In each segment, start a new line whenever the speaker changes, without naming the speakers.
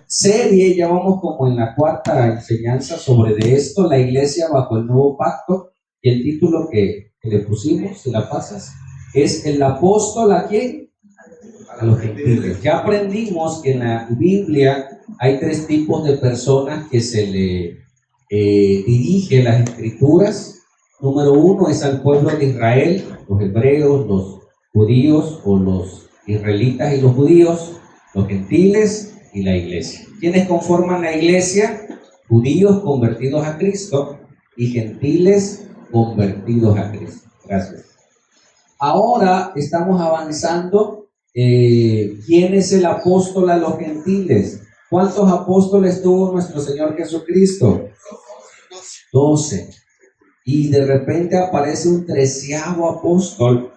serie, ya vamos como en la cuarta enseñanza sobre de esto, la iglesia bajo el nuevo pacto, y el título que le pusimos, si la pasas, es el apóstol ¿a quién? A los gentiles. Ya aprendimos que en la Biblia hay tres tipos de personas que se le dirige las escrituras. Número uno es al pueblo de Israel, los hebreos, los judíos o los israelitas y los judíos, los gentiles y la iglesia. ¿Quiénes conforman la iglesia? Judíos convertidos a Cristo y gentiles convertidos a Cristo. Gracias. Ahora estamos avanzando. ¿Quién es el apóstol a los gentiles? ¿Cuántos apóstoles tuvo nuestro Señor Jesucristo? 12. Y de repente aparece un 13º apóstol,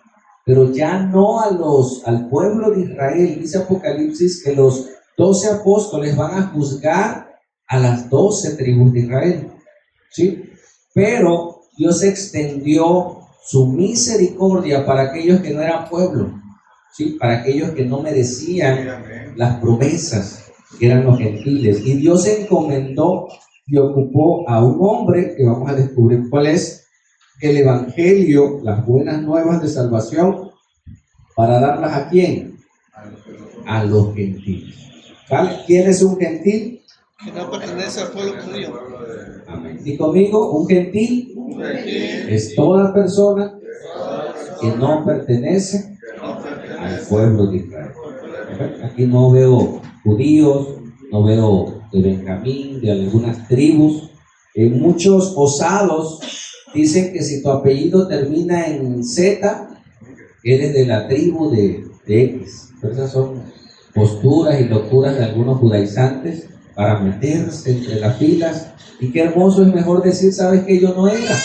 pero ya no al pueblo de Israel. Dice Apocalipsis que los 12 apóstoles van a juzgar a las 12 tribus de Israel, ¿sí? Pero Dios extendió su misericordia para aquellos que no eran pueblo, ¿sí? Para aquellos que no merecían las promesas, que eran los gentiles. Y Dios encomendó y ocupó a un hombre, que vamos a descubrir cuál es, el evangelio, las buenas nuevas de salvación, para darlas ¿a quién? A los gentiles. ¿Vale? ¿Quién es un gentil?
Que no pertenece al pueblo judío.
Amén. Y conmigo, un gentil es toda persona que no pertenece al pueblo de Israel. Aquí no veo judíos, no veo de Benjamín, de algunas tribus. Muchos osados dicen que si tu apellido termina en Z, eres de la tribu de X. Pero esas son posturas y locuras de algunos judaizantes para meterse entre las filas. Y qué hermoso es mejor decir, ¿sabes qué? Yo no era.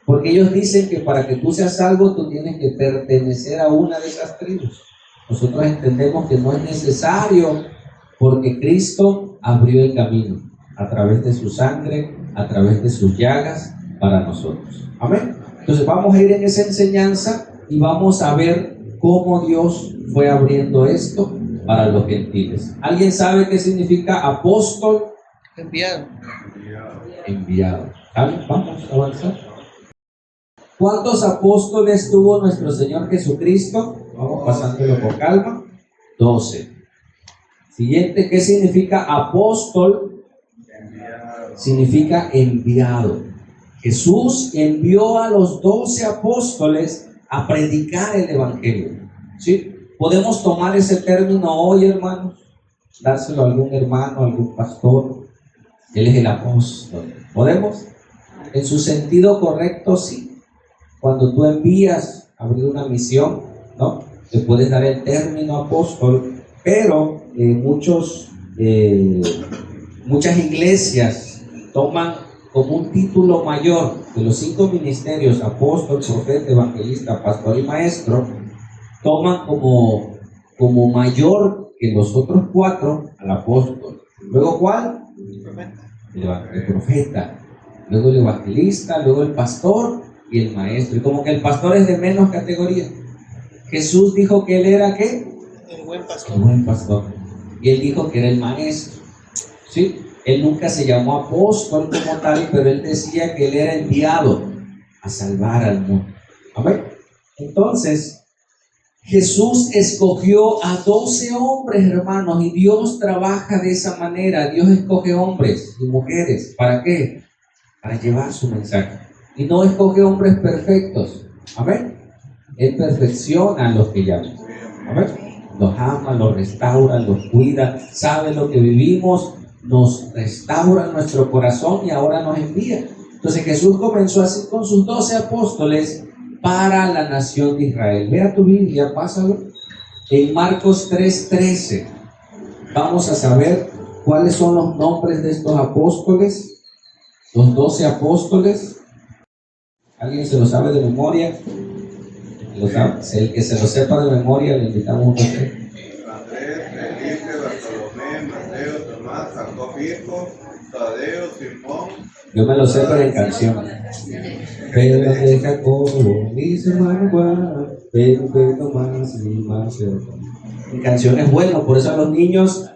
Porque ellos dicen que para que tú seas salvo, tú tienes que pertenecer a una de esas tribus. Nosotros entendemos que no es necesario, porque Cristo abrió el camino a través de su sangre, a través de sus llagas para nosotros. Amén. Entonces vamos a ir en esa enseñanza y vamos a ver cómo Dios fue abriendo esto para los gentiles. ¿Alguien sabe qué significa apóstol?
Enviado.
Enviado. ¿Saben? Vamos a avanzar. ¿Cuántos apóstoles tuvo nuestro Señor Jesucristo? Vamos pasándolo con calma. 12. Siguiente, ¿qué significa apóstol? Significa enviado. Jesús envió a los 12 apóstoles a predicar el evangelio. ¿Sí? Podemos tomar ese término hoy, hermanos, dárselo a algún hermano, a algún pastor. Él es el apóstol. ¿Podemos? En su sentido correcto, sí. Cuando tú envías a abrir una misión, ¿no? Te puedes dar el término apóstol, pero muchas iglesias toman como un título mayor de los 5 ministerios, apóstol, profeta, evangelista, pastor y maestro, toman como mayor que los otros 4 al apóstol. Luego, ¿cuál? El profeta. Luego el evangelista, luego el pastor y el maestro. Y como que el pastor es de menos categoría. Jesús dijo que él era ¿qué?
El buen pastor.
El buen pastor. Y él dijo que era el maestro. ¿Sí? Él nunca se llamó apóstol como tal, pero él decía que él era enviado a salvar al mundo. Amén. Entonces, Jesús escogió a 12 hombres, hermanos, y Dios trabaja de esa manera. Dios escoge hombres y mujeres. ¿Para qué? Para llevar su mensaje. Y no escoge hombres perfectos. Amén. Él perfecciona a los que llaman. Amén. Los ama, los restaura, los cuida, sabe lo que vivimos, nos restaura nuestro corazón y ahora nos envía. Entonces Jesús comenzó así con sus 12 apóstoles para la nación de Israel. Vea tu Biblia, pásalo. En Marcos 3:13 vamos a saber cuáles son los nombres de estos apóstoles, los 12 apóstoles. ¿Alguien se lo sabe de memoria? El que se lo sepa de memoria, le invitamos a un café.
Andrés, Felipe, Bartolomé, Mateo, Tomás, Jacobo, Tadeo, Simón.
Yo me lo sé, pero en canción. Pedro de Jacobo, mis hermanos Juan, Pedro, Tomás y Marcelo. En canción es bueno, por eso a los niños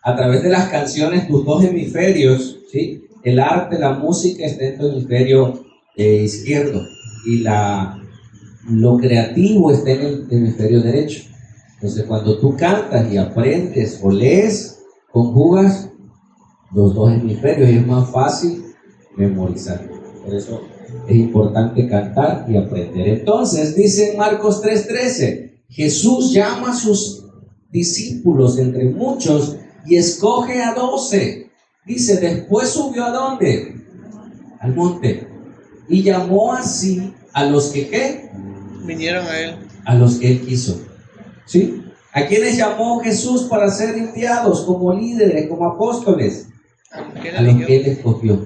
a través de las canciones, tus dos hemisferios, ¿sí? El arte, la música está en tu hemisferio izquierdo y lo creativo está en el hemisferio derecho. Entonces, cuando tú cantas y aprendes o lees, conjugas los dos hemisferios y es más fácil memorizar. Por eso es importante cantar y aprender. Entonces, dice en Marcos 3:13, Jesús llama a sus discípulos entre muchos y escoge a 12. Dice, después subió ¿a dónde? Al monte. Y llamó así a los que, ¿qué?
Vinieron a él.
A los que él quiso. ¿Sí? ¿A quienes llamó Jesús para ser enviados como líderes, como apóstoles? A los que él escogió.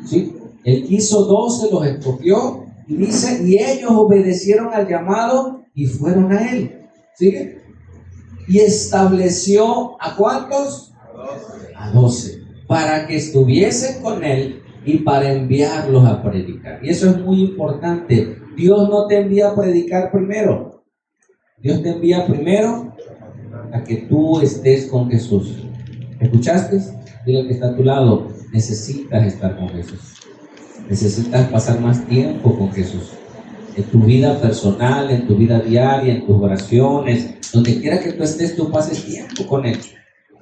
¿Sí? Él quiso 12, los escogió y dice, y ellos obedecieron al llamado y fueron a él. ¿Sigue? Y estableció ¿a cuántos? A 12, para que estuviesen con él y para enviarlos a predicar. Y eso es muy importante. Dios no te envía a predicar primero. Dios te envía primero a que tú estés con Jesús. ¿Escuchaste? Dile al que está a tu lado, necesitas estar con Jesús. Necesitas pasar más tiempo con Jesús. En tu vida personal, en tu vida diaria, en tus oraciones, donde quiera que tú estés, tú pases tiempo con Él.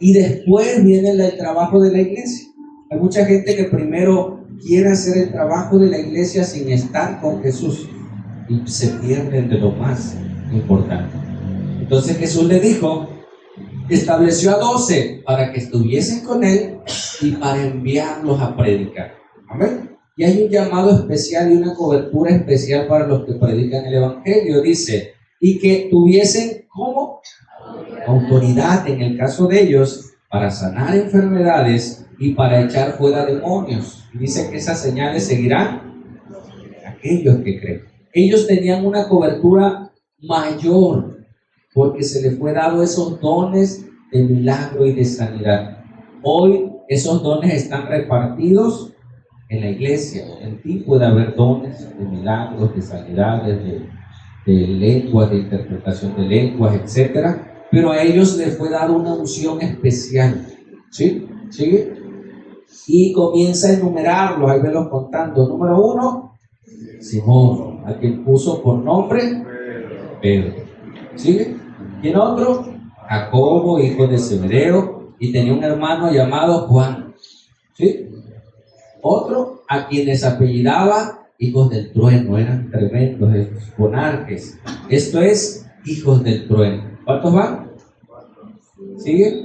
Y después viene el trabajo de la iglesia. Hay mucha gente que primero quiere hacer el trabajo de la iglesia sin estar con Jesús y se pierden de lo más importante. Entonces Jesús le dijo, estableció a 12 para que estuviesen con Él y para enviarlos a predicar. Amén. Y hay un llamado especial y una cobertura especial para los que predican el Evangelio. Dice, y que tuviesen ¿cómo? Autoridad en el caso de ellos para sanar enfermedades y para echar fuera demonios. Y dice que esas señales seguirán aquellos que creen. Ellos tenían una cobertura mayor porque se les fue dado esos dones de milagro y de sanidad. Hoy esos dones están repartidos en la iglesia. En ti puede haber dones de milagros, de sanidades, de lenguas, de interpretación de lenguas, etcétera. Pero a ellos les fue dada una unción especial. ¿Sí? ¿Sigue? Y comienza a enumerarlos, ahí velos contando. Número 1, Simón, a quien puso por nombre Pedro. ¿Sigue? ¿Quién otro? Jacobo, hijo de Zebedeo, y tenía un hermano llamado Juan. ¿Sí? Otro, a quienes apellidaba hijos del trueno, eran tremendos esos monarques. Esto es, hijos del trueno. ¿Cuántos van? ¿Sigue?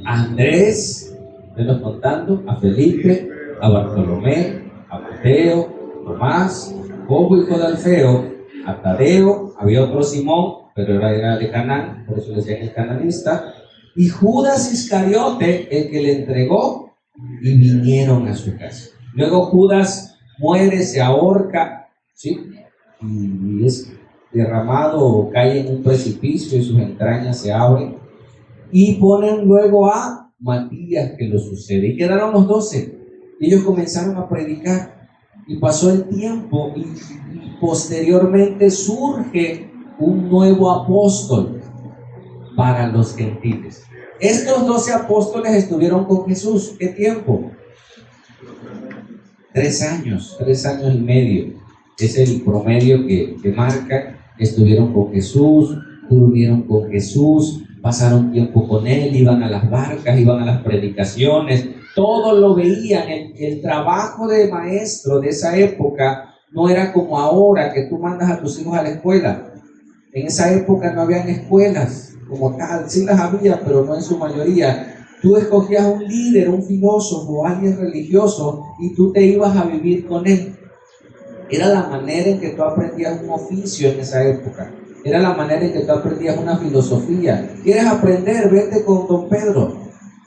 A Andrés, venos contando, a Felipe, a Bartolomé, a Mateo, Tomás, Jacobo, hijo de Alfeo, a Tadeo, había otro Simón, pero era de Canaán, por eso le decían el cananista, y Judas Iscariote, el que le entregó, y vinieron a su casa. Luego Judas muere, se ahorca, ¿sí? Y es derramado o cae en un precipicio y sus entrañas se abren. Y ponen luego a Matías que lo sucede. Y quedaron los 12. Ellos comenzaron a predicar. Y pasó el tiempo y posteriormente surge un nuevo apóstol para los gentiles. Estos 12 apóstoles estuvieron con Jesús. ¿Qué tiempo? 3 años, 3 años y medio. Es el promedio que marca. Estuvieron con Jesús, durmieron con Jesús, pasaron tiempo con Él, iban a las barcas, iban a las predicaciones. Todos lo veían. El trabajo de maestro de esa época no era como ahora que tú mandas a tus hijos a la escuela. En esa época no habían escuelas como tal, sí las había, pero no en su mayoría. Tú escogías un líder, un filósofo, alguien religioso, y tú te ibas a vivir con él. Era la manera en que tú aprendías un oficio en esa época. Era la manera en que tú aprendías una filosofía. ¿Quieres aprender? Vete con don Pedro.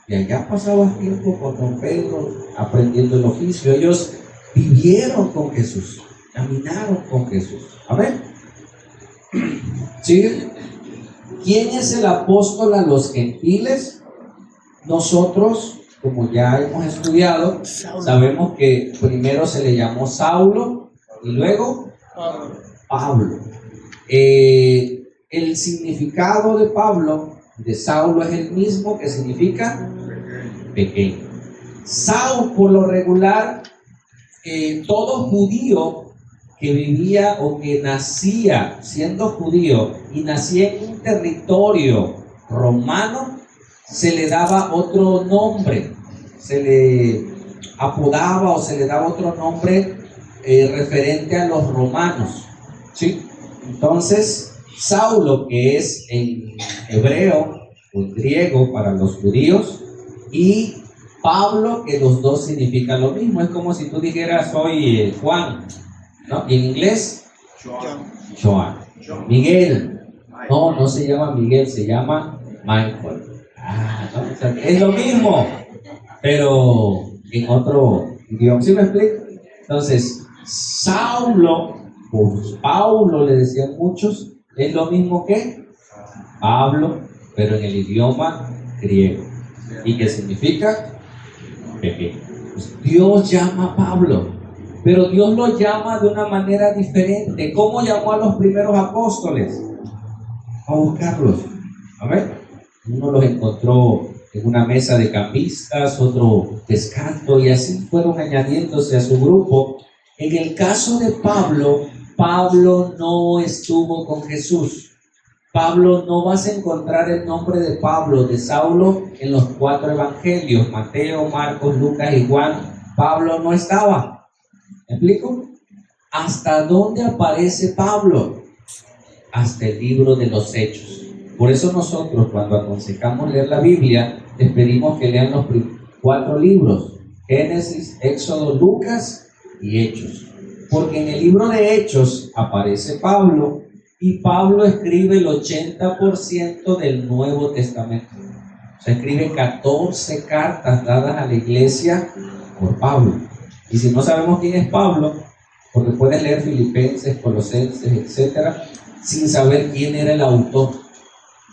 Y allá pasabas tiempo con don Pedro aprendiendo el oficio. Ellos vivieron con Jesús, caminaron con Jesús. Amén. ¿Sí? ¿Quién es el apóstol a los gentiles? Nosotros, como ya hemos estudiado, sabemos que primero se le llamó Saulo y luego Pablo. El significado de Pablo, de Saulo, es el mismo que significa pequeño. Saúl, por lo regular, todo judío que vivía o que nacía siendo judío y nacía en un territorio romano, se le daba otro nombre, se le apodaba o se le daba otro nombre referente a los romanos, ¿sí? Entonces, Saulo, que es en hebreo o en griego para los judíos, y Pablo, que los dos significan lo mismo. Es como si tú dijeras soy Juan, ¿no? Y en inglés, Joan. Miguel, no se llama Miguel, se llama Michael. ¿No? O sea, es lo mismo, pero en otro idioma. ¿Sí me explico? Entonces, Saulo, pues Paulo le decían muchos, es lo mismo que Pablo, pero en el idioma griego. ¿Y qué significa? Pequeño. Pues Dios llama a Pablo, pero Dios lo llama de una manera diferente. ¿Cómo llamó a los primeros apóstoles? A buscarlos. A ver, uno los encontró en una mesa de cambistas, otro pescando, y así fueron añadiéndose a su grupo. En el caso de Pablo, Pablo no estuvo con Jesús. Pablo, no vas a encontrar el nombre de Pablo, de Saulo, en los 4 evangelios, Mateo, Marcos, Lucas y Juan. Pablo no estaba. ¿Me explico? ¿Hasta dónde aparece Pablo? Hasta el libro de los Hechos. Por eso nosotros, cuando aconsejamos leer la Biblia, les pedimos que lean los 4 libros: Génesis, Éxodo, Lucas y Hechos. Porque en el libro de Hechos aparece Pablo, y Pablo escribe el 80% del Nuevo Testamento. O sea, escribe 14 cartas dadas a la iglesia por Pablo. Y si no sabemos quién es Pablo, porque puedes leer Filipenses, Colosenses, etcétera, sin saber quién era el autor.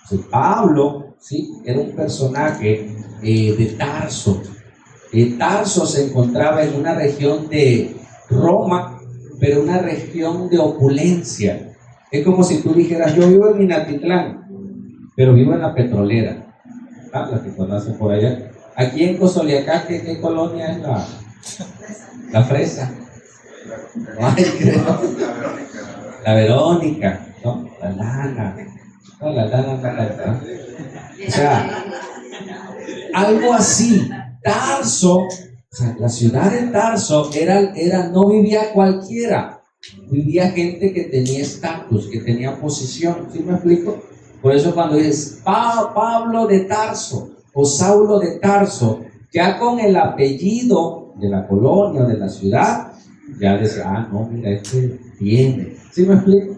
O sea, Pablo, ¿sí?, era un personaje de Tarso. Tarso se encontraba en una región de Roma, pero una región de opulencia. Es como si tú dijeras, yo vivo en Minatitlán, pero vivo en la Petrolera. La que conocen por allá. Aquí en Cozoliacá, ¿qué colonia es la Fresa? Ay, creo. La Verónica, ¿no? La Lana. No, la Lana. O sea, algo así. Tarso, o sea, la ciudad de Tarso no vivía cualquiera. Vivía gente que tenía estatus, que tenía posición. ¿Sí me explico? Por eso cuando dices Pablo de Tarso o Saulo de Tarso, ya con el apellido de la colonia o de la ciudad, ya decía, no, mira, este viene. ¿Sí me explico?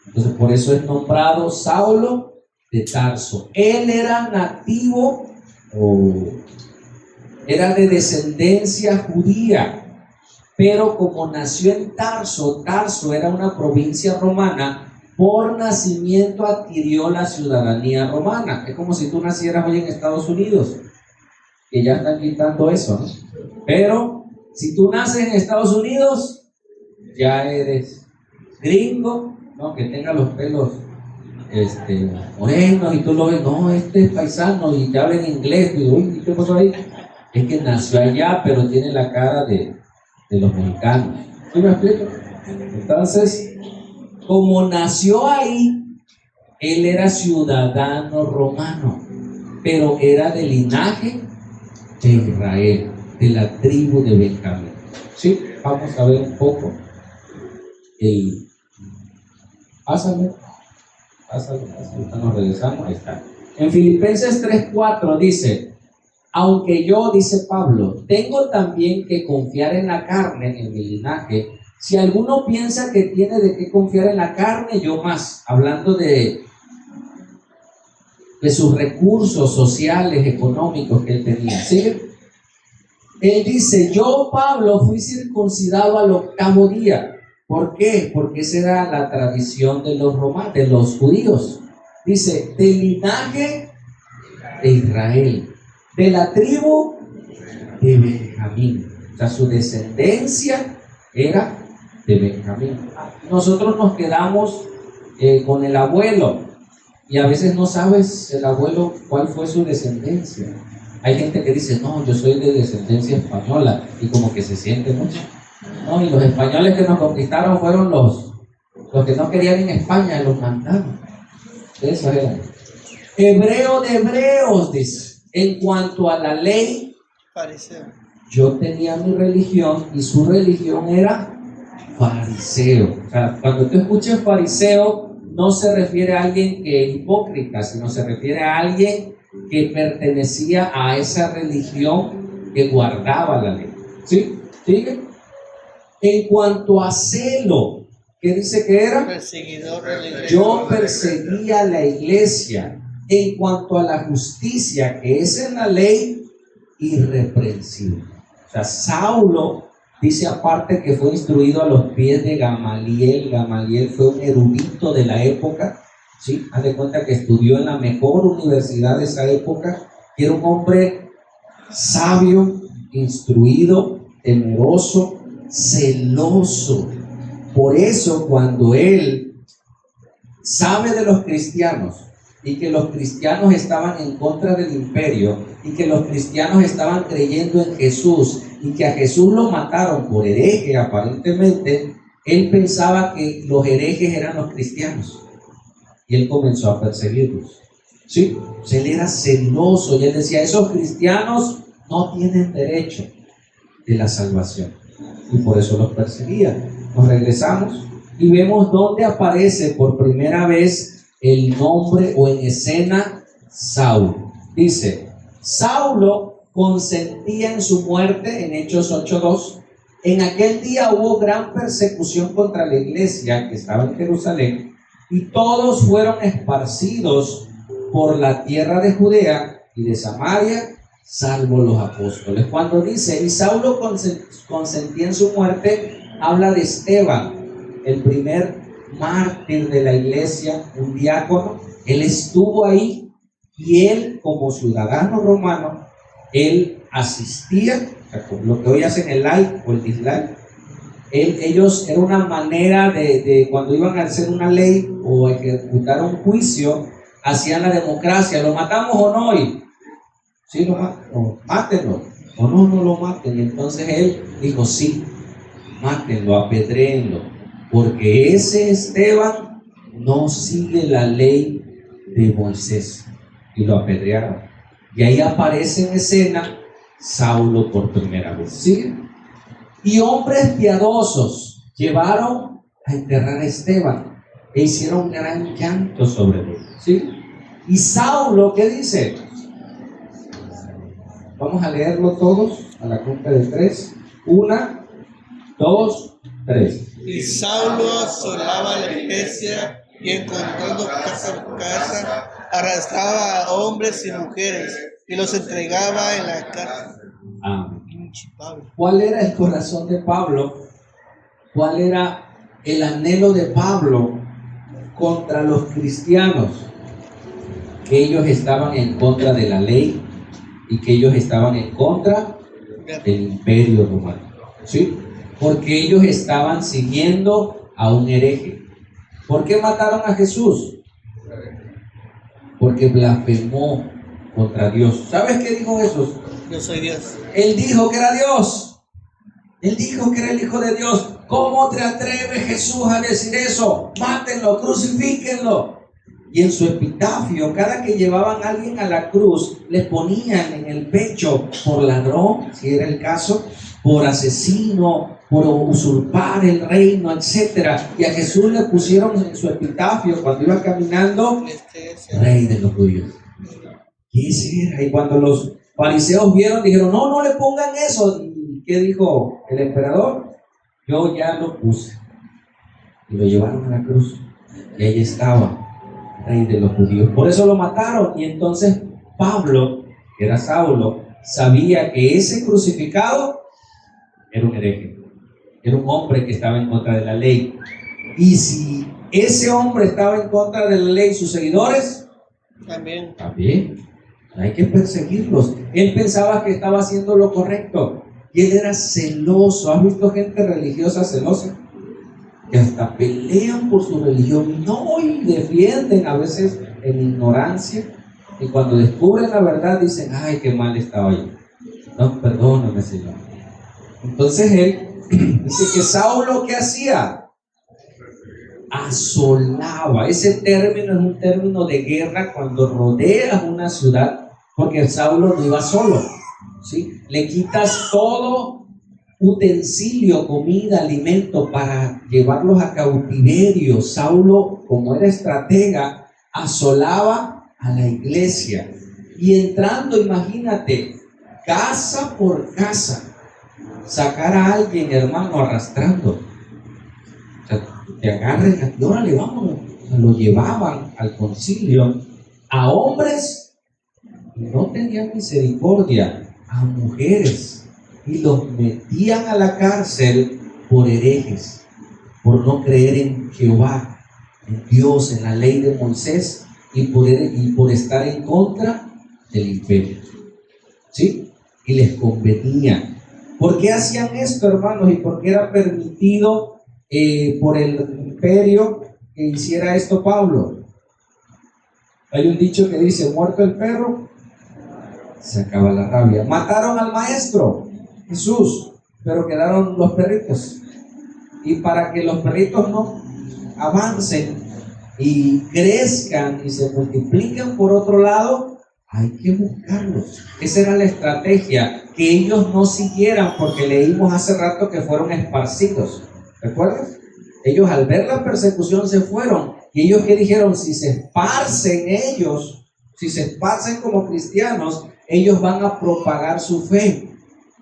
Entonces por eso es nombrado Saulo de Tarso. Él era nativo o era de descendencia judía. Pero como nació en Tarso, Tarso era una provincia romana, por nacimiento adquirió la ciudadanía romana. Es como si tú nacieras hoy en Estados Unidos, que ya están quitando eso, ¿no? Pero si tú naces en Estados Unidos, ya eres gringo, ¿no? Que tenga los pelos morenos y tú lo ves, no, este es paisano y te habla en inglés. Y uy, ¿qué pasó ahí? Es que nació allá, pero tiene la cara de los mexicanos. ¿Sí me explico? Entonces, como nació ahí, él era ciudadano romano, pero era del linaje de Israel, de la tribu de Benjamín. Sí, vamos a ver un poco. Pásalo, nos regresamos, ahí está. En Filipenses 3:4 dice, aunque yo, dice Pablo, tengo también que confiar en la carne, en mi linaje. Si alguno piensa que tiene de qué confiar en la carne, yo más, hablando de sus recursos sociales, económicos que él tenía. ¿Sí? Él dice, yo, Pablo, fui circuncidado al 8º día. ¿Por qué? Porque esa era la tradición de los romanos, de los judíos. Dice, del linaje de Israel, de la tribu de Benjamín. O sea, su descendencia era de Benjamín. Nosotros nos quedamos con el abuelo y a veces no sabes el abuelo cuál fue su descendencia. Hay gente que dice, no, yo soy de descendencia española, y como que se siente mucho. No, y los españoles que nos conquistaron fueron los que no querían en España, los mandaron. Eso era. Hebreo de hebreos, dice. En cuanto a la ley,
Fariseo.
yo tenía mi religión y su religión era fariseo. O sea, cuando tú escuches fariseo, no se refiere a alguien que es hipócrita, sino se refiere a alguien que pertenecía a esa religión que guardaba la ley. ¿Sí? ¿Sigue? En cuanto a celo, ¿qué dice que era?
Perseguidor religioso.
Yo perseguía la iglesia. En cuanto a la justicia que es en la ley, irreprensible. O sea, Saulo dice aparte que fue instruido a los pies de Gamaliel. Gamaliel fue un erudito de la época, ¿sí? Haz de cuenta que estudió en la mejor universidad de esa época, que era un hombre sabio, instruido, temeroso, celoso. Por eso cuando él sabe de los cristianos y que los cristianos estaban en contra del imperio y que los cristianos estaban creyendo en Jesús y que a Jesús lo mataron por hereje aparentemente, él pensaba que los herejes eran los cristianos y él comenzó a perseguirlos. Sí, él era celoso y él decía, esos cristianos no tienen derecho de la salvación, y por eso los perseguía. Nos regresamos y vemos dónde aparece por primera vez el nombre o en escena Saulo. Dice, Saulo consentía en su muerte en Hechos 8:2. En aquel día hubo gran persecución contra la iglesia que estaba en Jerusalén, y todos fueron esparcidos por la tierra de Judea y de Samaria, salvo los apóstoles. Cuando dice, y Saulo consentía en su muerte, habla de Esteban, el primer mártir de la iglesia, un diácono. Él estuvo ahí y él, como ciudadano romano, él asistía, o sea, lo que hoy hacen el like o el dislike. Ellos, era una manera de cuando iban a hacer una ley o ejecutar un juicio, hacían la democracia, ¿lo matamos o no hoy? Sí, no, mátenlo, o no, no lo maten. Y entonces él dijo, sí, mátenlo, apedréenlo, porque ese Esteban no sigue la ley de Moisés. Y lo apedrearon. Y ahí aparece en escena Saulo por primera vez. ¿Sí? Y hombres piadosos llevaron a enterrar a Esteban e hicieron gran llanto sobre él. ¿Sí? Y Saulo, ¿qué dice? Vamos a leerlo todos a la cuenta de 3. 1, 2, 3.
Y Saulo asolaba la iglesia y encontrando casa por casa, arrastraba a hombres y mujeres y los entregaba en la cárcel.
Amén. ¿Cuál era el corazón de Pablo? ¿Cuál era el anhelo de Pablo contra los cristianos? Que ellos estaban en contra de la ley y que ellos estaban en contra del imperio romano. ¿Sí? Porque ellos estaban siguiendo a un hereje. ¿Por qué mataron a Jesús? Porque blasfemó contra Dios. ¿Sabes qué dijo Jesús?
Yo soy Dios.
Él dijo que era Dios. Él dijo que era el Hijo de Dios. ¿Cómo te atreves, Jesús, a decir eso? Mátenlo, crucifíquenlo. Y en su epitafio, cada que llevaban a alguien a la cruz, le ponían en el pecho por ladrón, si era el caso, por asesino, por usurpar el reino, etc. Y a Jesús le pusieron en su epitafio, cuando iba caminando, Rey de los judíos. ¿Qué era? Y cuando los fariseos vieron, dijeron, no, no le pongan eso. ¿Y qué dijo el emperador? Yo ya lo puse. Y lo llevaron a la cruz. Y ahí estaba, Rey de los judíos. Por eso lo mataron. Y entonces Pablo, que era Saulo, sabía que ese crucificado era un hereje. Era un hombre que estaba en contra de la ley. Y si ese hombre estaba en contra de la ley, sus seguidores
También.
Hay que perseguirlos. Él pensaba que estaba haciendo lo correcto y él era celoso. ¿Has visto gente religiosa celosa? Que hasta pelean por su religión, no, y defienden a veces en ignorancia. Y cuando descubren la verdad dicen, ay, qué mal estaba yo. No, perdóname, Señor. Entonces él dice que Saulo, ¿qué hacía? Asolaba. Ese término es un término de guerra cuando rodeas una ciudad, porque Saulo no iba solo, ¿sí? Le quitas todo utensilio, comida, alimento para llevarlos a cautiverio. Saulo, como era estratega, asolaba a la iglesia y entrando, imagínate, casa por casa, sacar a alguien, hermano, arrastrando. O sea, te agarren, y órale, vámonos. O sea, lo llevaban al concilio a hombres y no tenían misericordia, a mujeres, y los metían a la cárcel por herejes, por no creer en Jehová, en Dios, en la ley de Moisés, y por estar en contra del imperio. ¿Sí? Y les convenía. ¿Por qué hacían esto, hermanos? ¿Y por qué era permitido por el imperio que hiciera esto Pablo? Hay un dicho que dice, muerto el perro, se acaba la rabia. Mataron al maestro Jesús, pero quedaron los perritos. Y para que los perritos no avancen y crezcan y se multipliquen por otro lado, hay que buscarlos. Esa era la estrategia, que ellos no siguieran, porque leímos hace rato que fueron esparcidos. ¿Recuerdas? Ellos al ver la persecución se fueron. Y ellos que dijeron, si se esparcen ellos, si se esparcen como cristianos, ellos van a propagar su fe.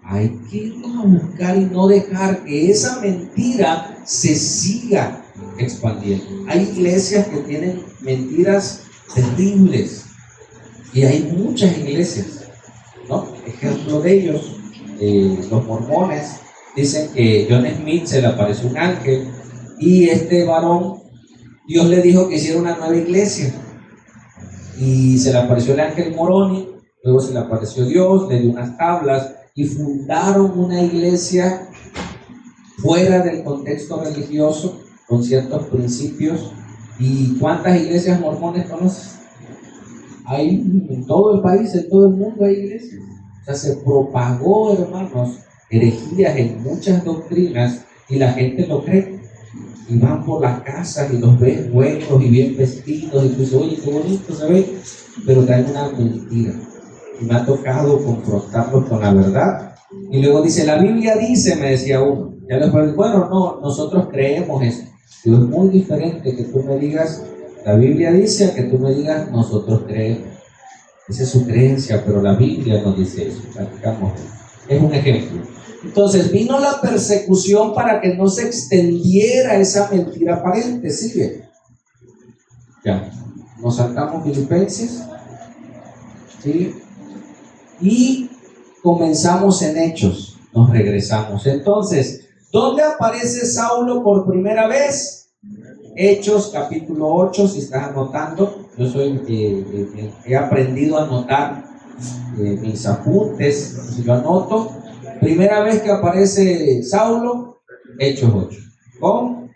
Hay que irlos a buscar y no dejar que esa mentira se siga expandiendo. Hay iglesias que tienen mentiras terribles y hay muchas iglesias, ¿no? Ejemplo de ellos, los mormones dicen que John Smith se le apareció un ángel y este varón, Dios le dijo que hiciera una nueva iglesia y se le apareció el ángel Moroni, luego se le apareció Dios, le dio unas tablas y fundaron una iglesia fuera del contexto religioso con ciertos principios. ¿Y cuántas iglesias mormones conoces? Hay en todo el país, en todo el mundo hay iglesias. O sea, se propagó, hermanos, herejías en muchas doctrinas y la gente lo cree. Y van por las casas y los ven buenos y bien vestidos y tú dices, oye, qué bonito se ve, pero traen una mentira. Y me ha tocado confrontarlos con la verdad. Y luego dice, la Biblia dice, me decía uno. Ya después, bueno, no, nosotros creemos eso. Pero es muy diferente que tú me digas, la Biblia dice, a que tú me digas, nosotros creemos. Esa es su creencia, pero la Biblia no dice eso. Practicamos. Es un ejemplo. Entonces vino la persecución para que no se extendiera esa mentira aparente. Sigue. Ya. Nos saltamos Filipenses. ¿Sí? Y comenzamos en Hechos. Nos regresamos. Entonces, ¿dónde aparece Saulo por primera vez? Hechos capítulo 8, si estás anotando. Yo he aprendido a anotar mis apuntes. Si lo anoto, primera vez que aparece Saulo, Hechos 8, con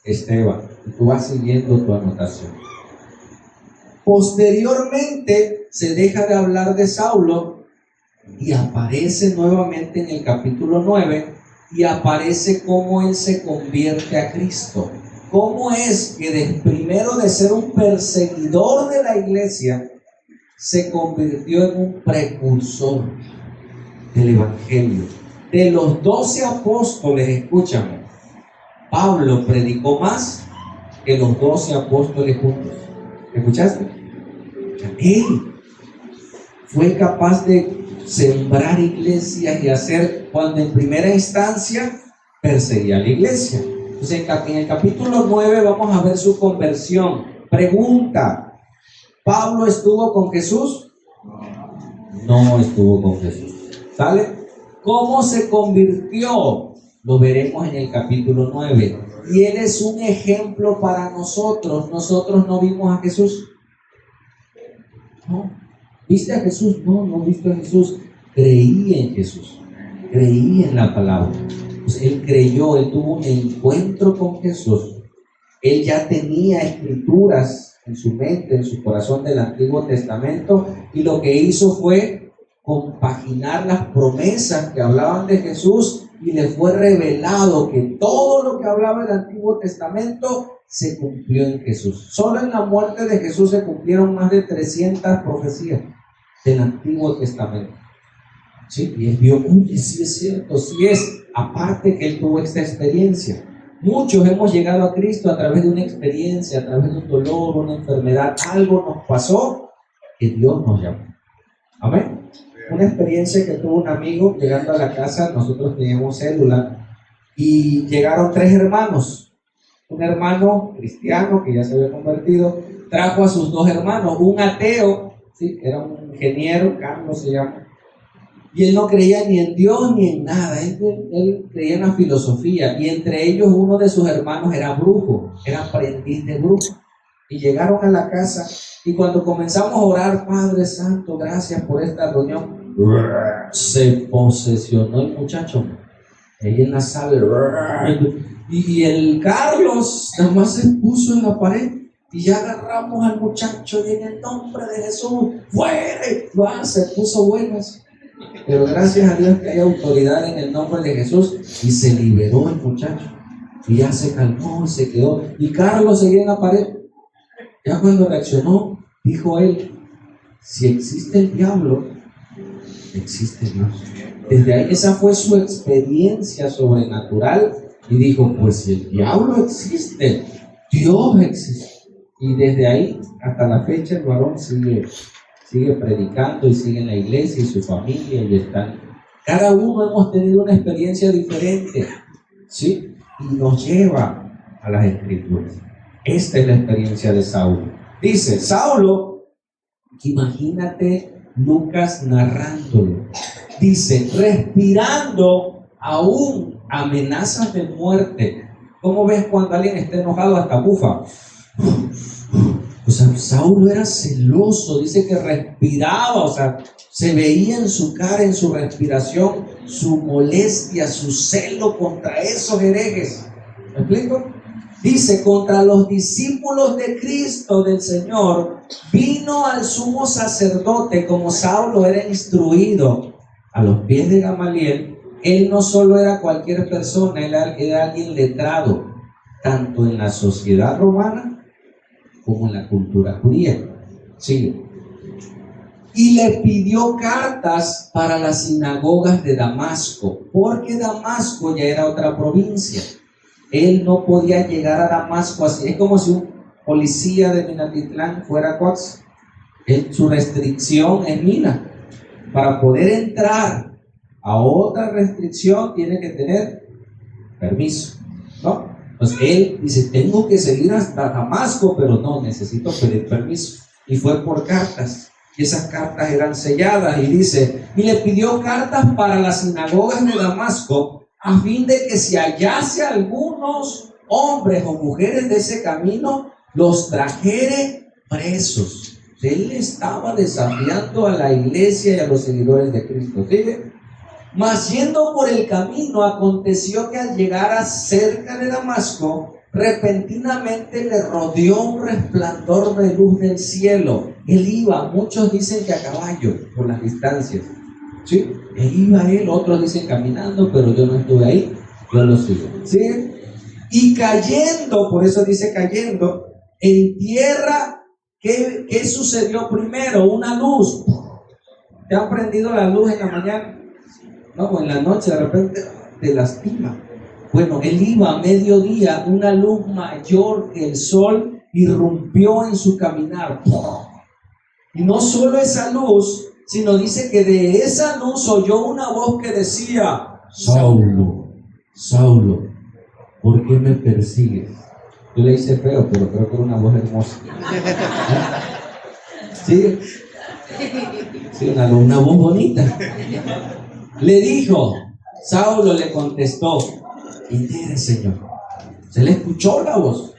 Esteban. Y tú vas siguiendo tu anotación. Posteriormente se deja de hablar de Saulo y aparece nuevamente en el capítulo 9 y aparece cómo él se convierte a Cristo. ¿Cómo es que primero de ser un perseguidor de la iglesia se convirtió en un precursor del evangelio? De los 12 apóstoles, escúchame, Pablo predicó más que los 12 apóstoles juntos. ¿Escuchaste? Él fue capaz de sembrar iglesias y hacer, cuando en primera instancia perseguía a la iglesia. Entonces en el capítulo 9 vamos a ver su conversión. Pregunta: ¿Pablo estuvo con Jesús? No estuvo con Jesús. ¿Sale? ¿Cómo se convirtió? Lo veremos en el capítulo 9. Y él es un ejemplo para nosotros. Nosotros no vimos a Jesús. No. ¿Viste a Jesús? No, no viste a Jesús. Creí en Jesús. Creí en la palabra. Pues él creyó, él tuvo un encuentro con Jesús. Él ya tenía escrituras en su mente, en su corazón del Antiguo Testamento, y lo que hizo fue compaginar las promesas que hablaban de Jesús, y le fue revelado que todo lo que hablaba el Antiguo Testamento se cumplió en Jesús. Solo en la muerte de Jesús se cumplieron más de 300 profecías del Antiguo Testamento. ¿Sí? Y él vio, uy, sí es cierto, sí es. Aparte que él tuvo esta experiencia. Muchos hemos llegado a Cristo a través de una experiencia, a través de un dolor, una enfermedad. Algo nos pasó que Dios nos llamó. Amén. Una experiencia que tuvo un amigo llegando a la casa. Nosotros teníamos célula y llegaron 3 hermanos. Un hermano cristiano que ya se había convertido trajo a sus 2 hermanos. Un ateo, ¿sí? Era un ingeniero, Carlos se llama. Y él no creía ni en Dios ni en nada. Él creía en la filosofía. Y entre ellos uno de sus hermanos era brujo, era aprendiz de brujo. Y llegaron a la casa. Y cuando comenzamos a orar, Padre Santo, gracias por esta reunión, se posesionó el muchacho. Ahí en la sala. Y el Carlos nada más se puso en la pared. Y ya agarramos al muchacho y en el nombre de Jesús, ¡fuera! Se puso buenas. Pero gracias a Dios que hay autoridad en el nombre de Jesús, y se liberó el muchacho y ya se calmó y se quedó. Y Carlos seguía en la pared. Ya cuando reaccionó, dijo él: si existe el diablo, existe Dios. Desde ahí, esa fue su experiencia sobrenatural, y dijo: pues si el diablo existe, Dios existe. Y desde ahí hasta la fecha el varón sigue predicando y sigue en la iglesia y su familia, y están. Cada uno hemos tenido una experiencia diferente, ¿sí? Y nos lleva a las Escrituras. Esta es la experiencia de Saulo. Dice Saulo, imagínate Lucas narrándolo. Dice, respirando aún amenazas de muerte. ¿Cómo ves cuando alguien está enojado? Hasta bufa. O sea, Saulo era celoso, dice que respiraba, o sea, se veía en su cara, en su respiración, su molestia, su celo contra esos herejes. ¿Me explico? Dice, contra los discípulos de Cristo, del Señor, vino al sumo sacerdote. Como Saulo era instruido a los pies de Gamaliel, él no solo era cualquier persona, él era alguien letrado, tanto en la sociedad romana como en la cultura judía. Sigue. Y le pidió cartas para las sinagogas de Damasco, porque Damasco ya era otra provincia. Él no podía llegar a Damasco así. Es como si un policía de Minatitlán fuera a Coax. Su restricción es Mina. Para poder entrar a otra restricción tiene que tener permiso, ¿no? Entonces él dice, tengo que seguir hasta Damasco, pero no, necesito pedir permiso. Y fue por cartas, y esas cartas eran selladas, y dice, y le pidió cartas para las sinagogas de Damasco, a fin de que si hallase algunos hombres o mujeres de ese camino, los trajere presos. Él estaba desafiando a la iglesia y a los seguidores de Cristo. ¿Sigue? Mas yendo por el camino, aconteció que al llegar cerca de Damasco, repentinamente le rodeó un resplandor de luz del cielo. Él iba, muchos dicen que a caballo, por las distancias. ¿Sí? Iba él, otros dicen caminando, pero yo no estuve ahí, yo lo sigo. ¿Sí? Y cayendo, por eso dice cayendo, en tierra, ¿qué sucedió primero? Una luz. ¿Te han prendido la luz en la mañana? No, en la noche de repente te lastima. Bueno, él iba a mediodía, una luz mayor que el sol irrumpió en su caminar. Y no solo esa luz, sino dice que de esa luz oyó una voz que decía, Saulo, Saulo, ¿por qué me persigues? Yo le hice feo, pero creo que era una voz hermosa. ¿Sí? Sí, una voz bonita. Le dijo, Saulo le contestó, ¿quién eres, Señor? Se le escuchó la voz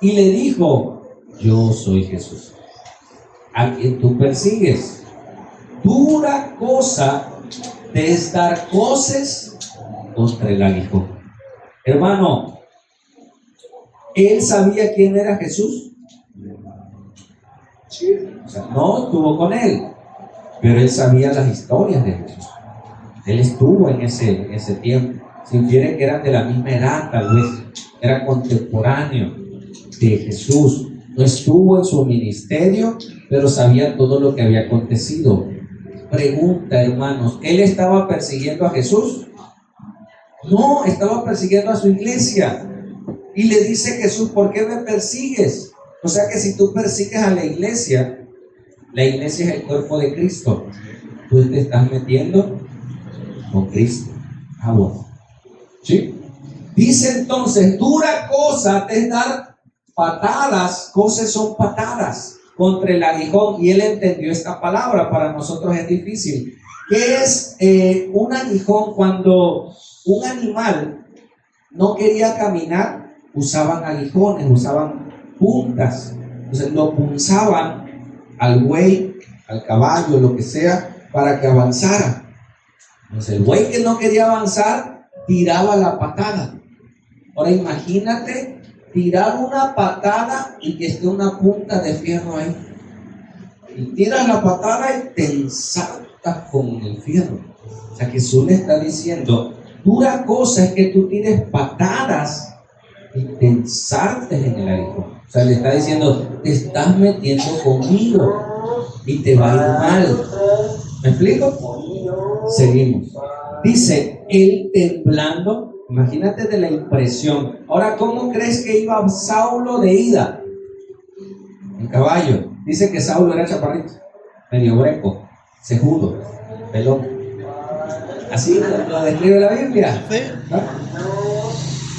y le dijo, yo soy Jesús, a quien tú persigues. Dura cosa te es dar coces contra el aguijón. Hermano, ¿él sabía quién era Jesús? O sea, no estuvo con él, pero él sabía las historias de Jesús. Él estuvo en ese tiempo. Se infiere que eran de la misma edad, tal vez. Era contemporáneo de Jesús. No estuvo en su ministerio, pero sabía todo lo que había acontecido. Pregunta, hermanos, ¿él estaba persiguiendo a Jesús? No, estaba persiguiendo a su iglesia. Y le dice Jesús, ¿por qué me persigues? O sea que si tú persigues a la iglesia es el cuerpo de Cristo. Tú te estás metiendo con Cristo. Agua. ¿Sí? Dice entonces, dura cosa te es dar patadas, cosas son patadas contra el aguijón. Y él entendió esta palabra, para nosotros es difícil. ¿Qué es un aguijón? Cuando un animal no quería caminar, usaban aguijones, usaban puntas. Entonces lo punzaban al buey, al caballo, lo que sea, para que avanzara. Entonces el buey que no quería avanzar, tiraba la patada. Ahora imagínate tirar una patada y que esté una punta de fierro ahí. Y tiras la patada y te ensartas con el fierro. O sea, Jesús le está diciendo, dura cosa es que tú tires patadas y te ensartes en el aguijón. O sea, le está diciendo, te estás metiendo conmigo y te va a ir mal. ¿Me explico? Seguimos. Dice, él temblando, imagínate de la impresión. Ahora, ¿cómo crees que iba Saulo de ida? En caballo. Dice que Saulo era chaparrito, medio greco, cejudo, pelón. Así lo describe la Biblia, ¿no?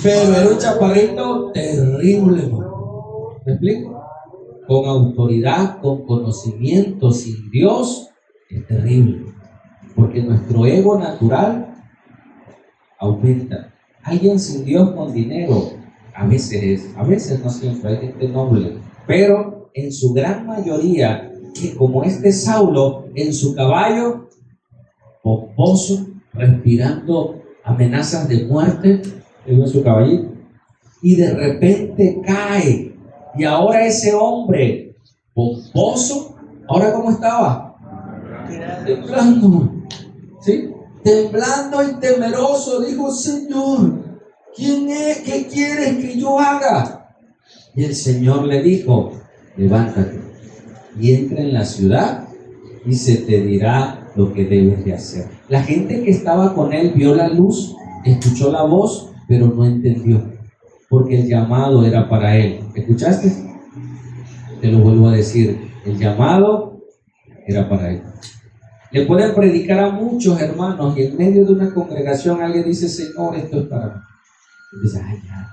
Pero era un chaparrito terrible, ¿no? ¿Me explico? Con autoridad, con conocimiento, sin Dios, es terrible. Porque nuestro ego natural aumenta. Alguien sin Dios con dinero, a veces no siempre, hay gente noble, pero en su gran mayoría, que como este Saulo, en su caballo, pomposo, respirando amenazas de muerte, en su caballito, y de repente cae, y ahora ese hombre pomposo, ahora ¿cómo estaba? Temblando, ¿sí? Temblando y temeroso, dijo, Señor, ¿quién es? ¿Qué quieres que yo haga? Y el Señor le dijo, levántate y entra en la ciudad y se te dirá lo que debes de hacer. La gente que estaba con él vio la luz, escuchó la voz, pero no entendió, porque el llamado era para él. ¿Escuchaste? Te lo vuelvo a decir, el llamado era para él. Le pueden predicar a muchos hermanos y en medio de una congregación alguien dice, Señor, esto es para mí. Y dice, ay, ya.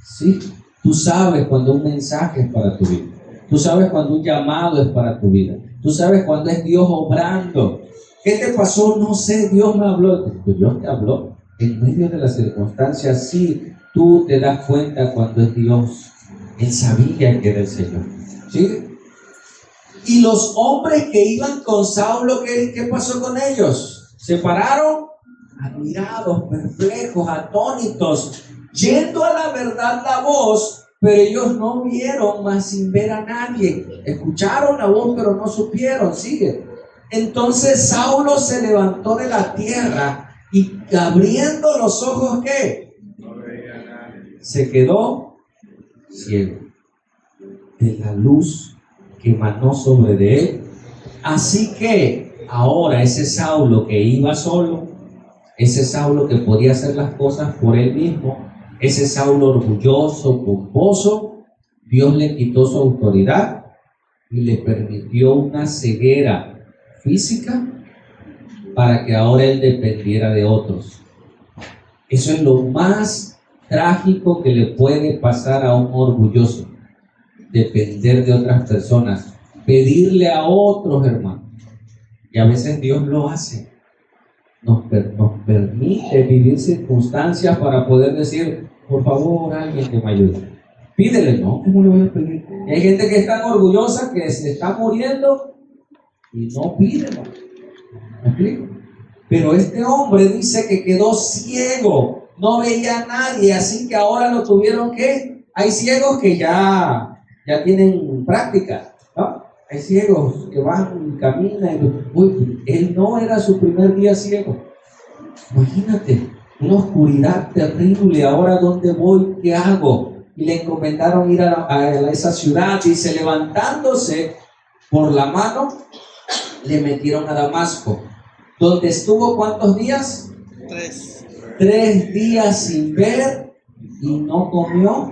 Sí, tú sabes cuando un mensaje es para tu vida. Tú sabes cuando un llamado es para tu vida. Tú sabes cuando es Dios obrando. ¿Qué te pasó? No sé, Dios me habló. Pues Dios te habló. En medio de las circunstancias, sí, tú te das cuenta cuando es Dios. Él sabía que era el Señor. ¿Sí? Y los hombres que iban con Saulo, ¿qué pasó con ellos? Se pararon, admirados, perplejos, atónitos, yendo a la verdad la voz, pero ellos no vieron más sin ver a nadie. Escucharon la voz, pero no supieron. Sigue. Entonces Saulo se levantó de la tierra y abriendo los ojos, ¿qué?
No veía a nadie.
Se quedó ciego de la luz que emanó sobre de él. Así que ahora ese Saulo que iba solo, ese Saulo que podía hacer las cosas por él mismo, ese Saulo orgulloso, pomposo, Dios le quitó su autoridad y le permitió una ceguera física para que ahora él dependiera de otros. Eso es lo más trágico que le puede pasar a un orgulloso. Depender de otras personas, pedirle a otros, hermanos. Y a veces Dios lo hace. Nos permite vivir circunstancias para poder decir, por favor, alguien que me ayude. Pídele, no, ¿cómo le voy a pedir? Y hay gente que es tan orgullosa que se está muriendo y no pide, hermano. ¿Me explico? Pero este hombre dice que quedó ciego, no veía a nadie, así que ahora lo tuvieron que. Hay ciegos que ya tienen práctica, ¿no? Hay ciegos que van y caminan. Uy, él no era su primer día ciego. Imagínate, una oscuridad terrible. Ahora, ¿dónde voy? ¿Qué hago? Y le encomendaron ir a esa ciudad. Dice, levantándose por la mano, le metieron a Damasco, donde estuvo ¿cuántos días?
3.
3 días sin ver, y no comió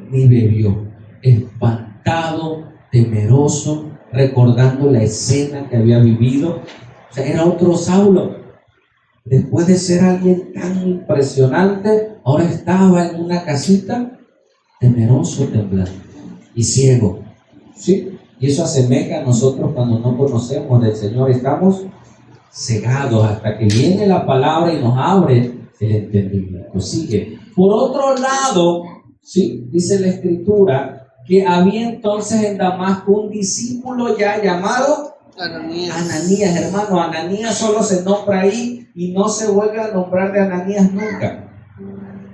ni bebió, espantado, temeroso, recordando la escena que había vivido. O sea, era otro Saulo. Después de ser alguien tan impresionante, ahora estaba en una casita, temeroso, temblando y ciego. ¿Sí? Y eso asemeja a nosotros cuando no conocemos del Señor. Estamos cegados hasta que viene la palabra y nos abre el entendimiento. Sigue. Por otro lado, ¿sí? Dice la Escritura que había entonces en Damasco un discípulo ya llamado Ananías, hermano. Ananías solo se nombra ahí y no se vuelve a nombrar de Ananías nunca.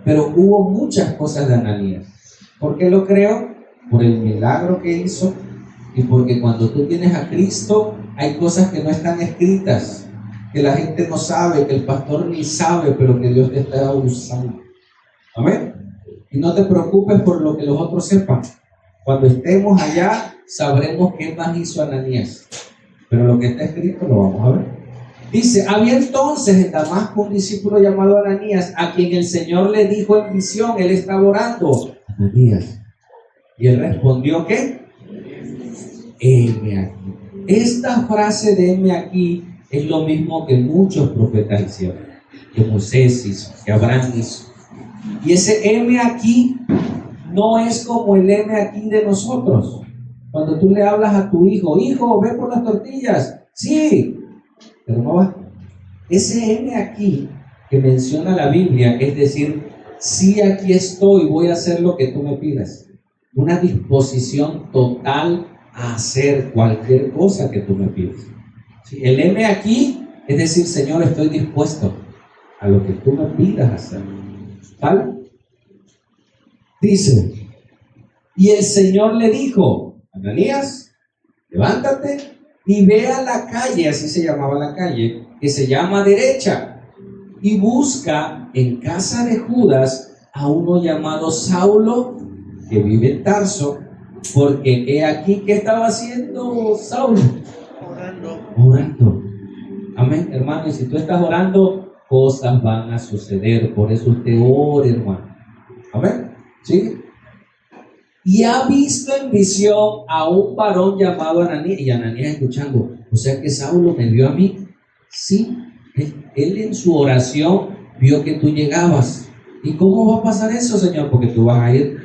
Pero hubo muchas cosas de Ananías. ¿Por qué lo creo? Por el milagro que hizo y porque cuando tú tienes a Cristo hay cosas que no están escritas, que la gente no sabe, que el pastor ni sabe, pero que Dios te está usando. Amén. Y no te preocupes por lo que los otros sepan. Cuando estemos allá sabremos qué más hizo Ananías, pero lo que está escrito lo vamos a ver. Dice, había entonces en Damasco un discípulo llamado Ananías, a quien el Señor le dijo en visión. Él estaba orando, Ananías, y él respondió, ¿qué? Heme aquí. Esta frase de heme aquí es lo mismo que muchos profetas hicieron, que Moisés hizo, que Abraham hizo. Y ese heme aquí no es como el heme aquí de nosotros. Cuando tú le hablas a tu hijo, hijo, ve por las tortillas. Sí, pero no va. Ese heme aquí que menciona la Biblia, es decir, sí, aquí estoy, voy a hacer lo que tú me pidas. Una disposición total a hacer cualquier cosa que tú me pidas. ¿Sí? El heme aquí es decir, Señor, estoy dispuesto a lo que tú me pidas hacer. ¿Vale? Dice, y el Señor le dijo, Ananías, levántate y ve a la calle, así se llamaba la calle, que se llama Derecha, y busca en casa de Judas a uno llamado Saulo, que vive en Tarso, porque he aquí que estaba haciendo Saulo. Orando. Amén, hermano, y si tú estás orando, cosas van a suceder. Por eso usted ore, hermano. Amén. ¿Sí? Y ha visto en visión a un varón llamado Ananías, y Ananías escuchando, o sea que Saulo me vio a mí. Sí, él en su oración vio que tú llegabas. ¿Y cómo va a pasar eso, Señor? Porque tú vas a ir,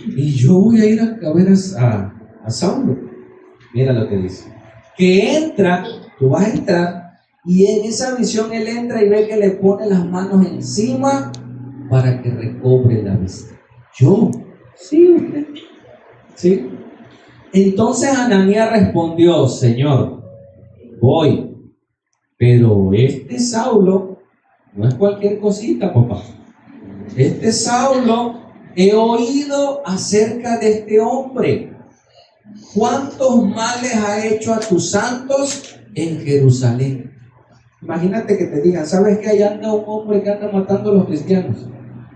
y yo voy a ir a ver a Saulo. Mira lo que dice, que entra, tú vas a entrar, y en esa visión él entra y ve que le pone las manos encima para que recobre la vista. Yo, sí, usted. ¿Sí? Entonces Ananías respondió, Señor, voy, pero este Saulo no es cualquier cosita, papá. Este Saulo, he oído acerca de este hombre, cuántos males ha hecho a tus santos en Jerusalén. Imagínate que te digan, ¿sabes que ahí anda un hombre que anda matando a los cristianos?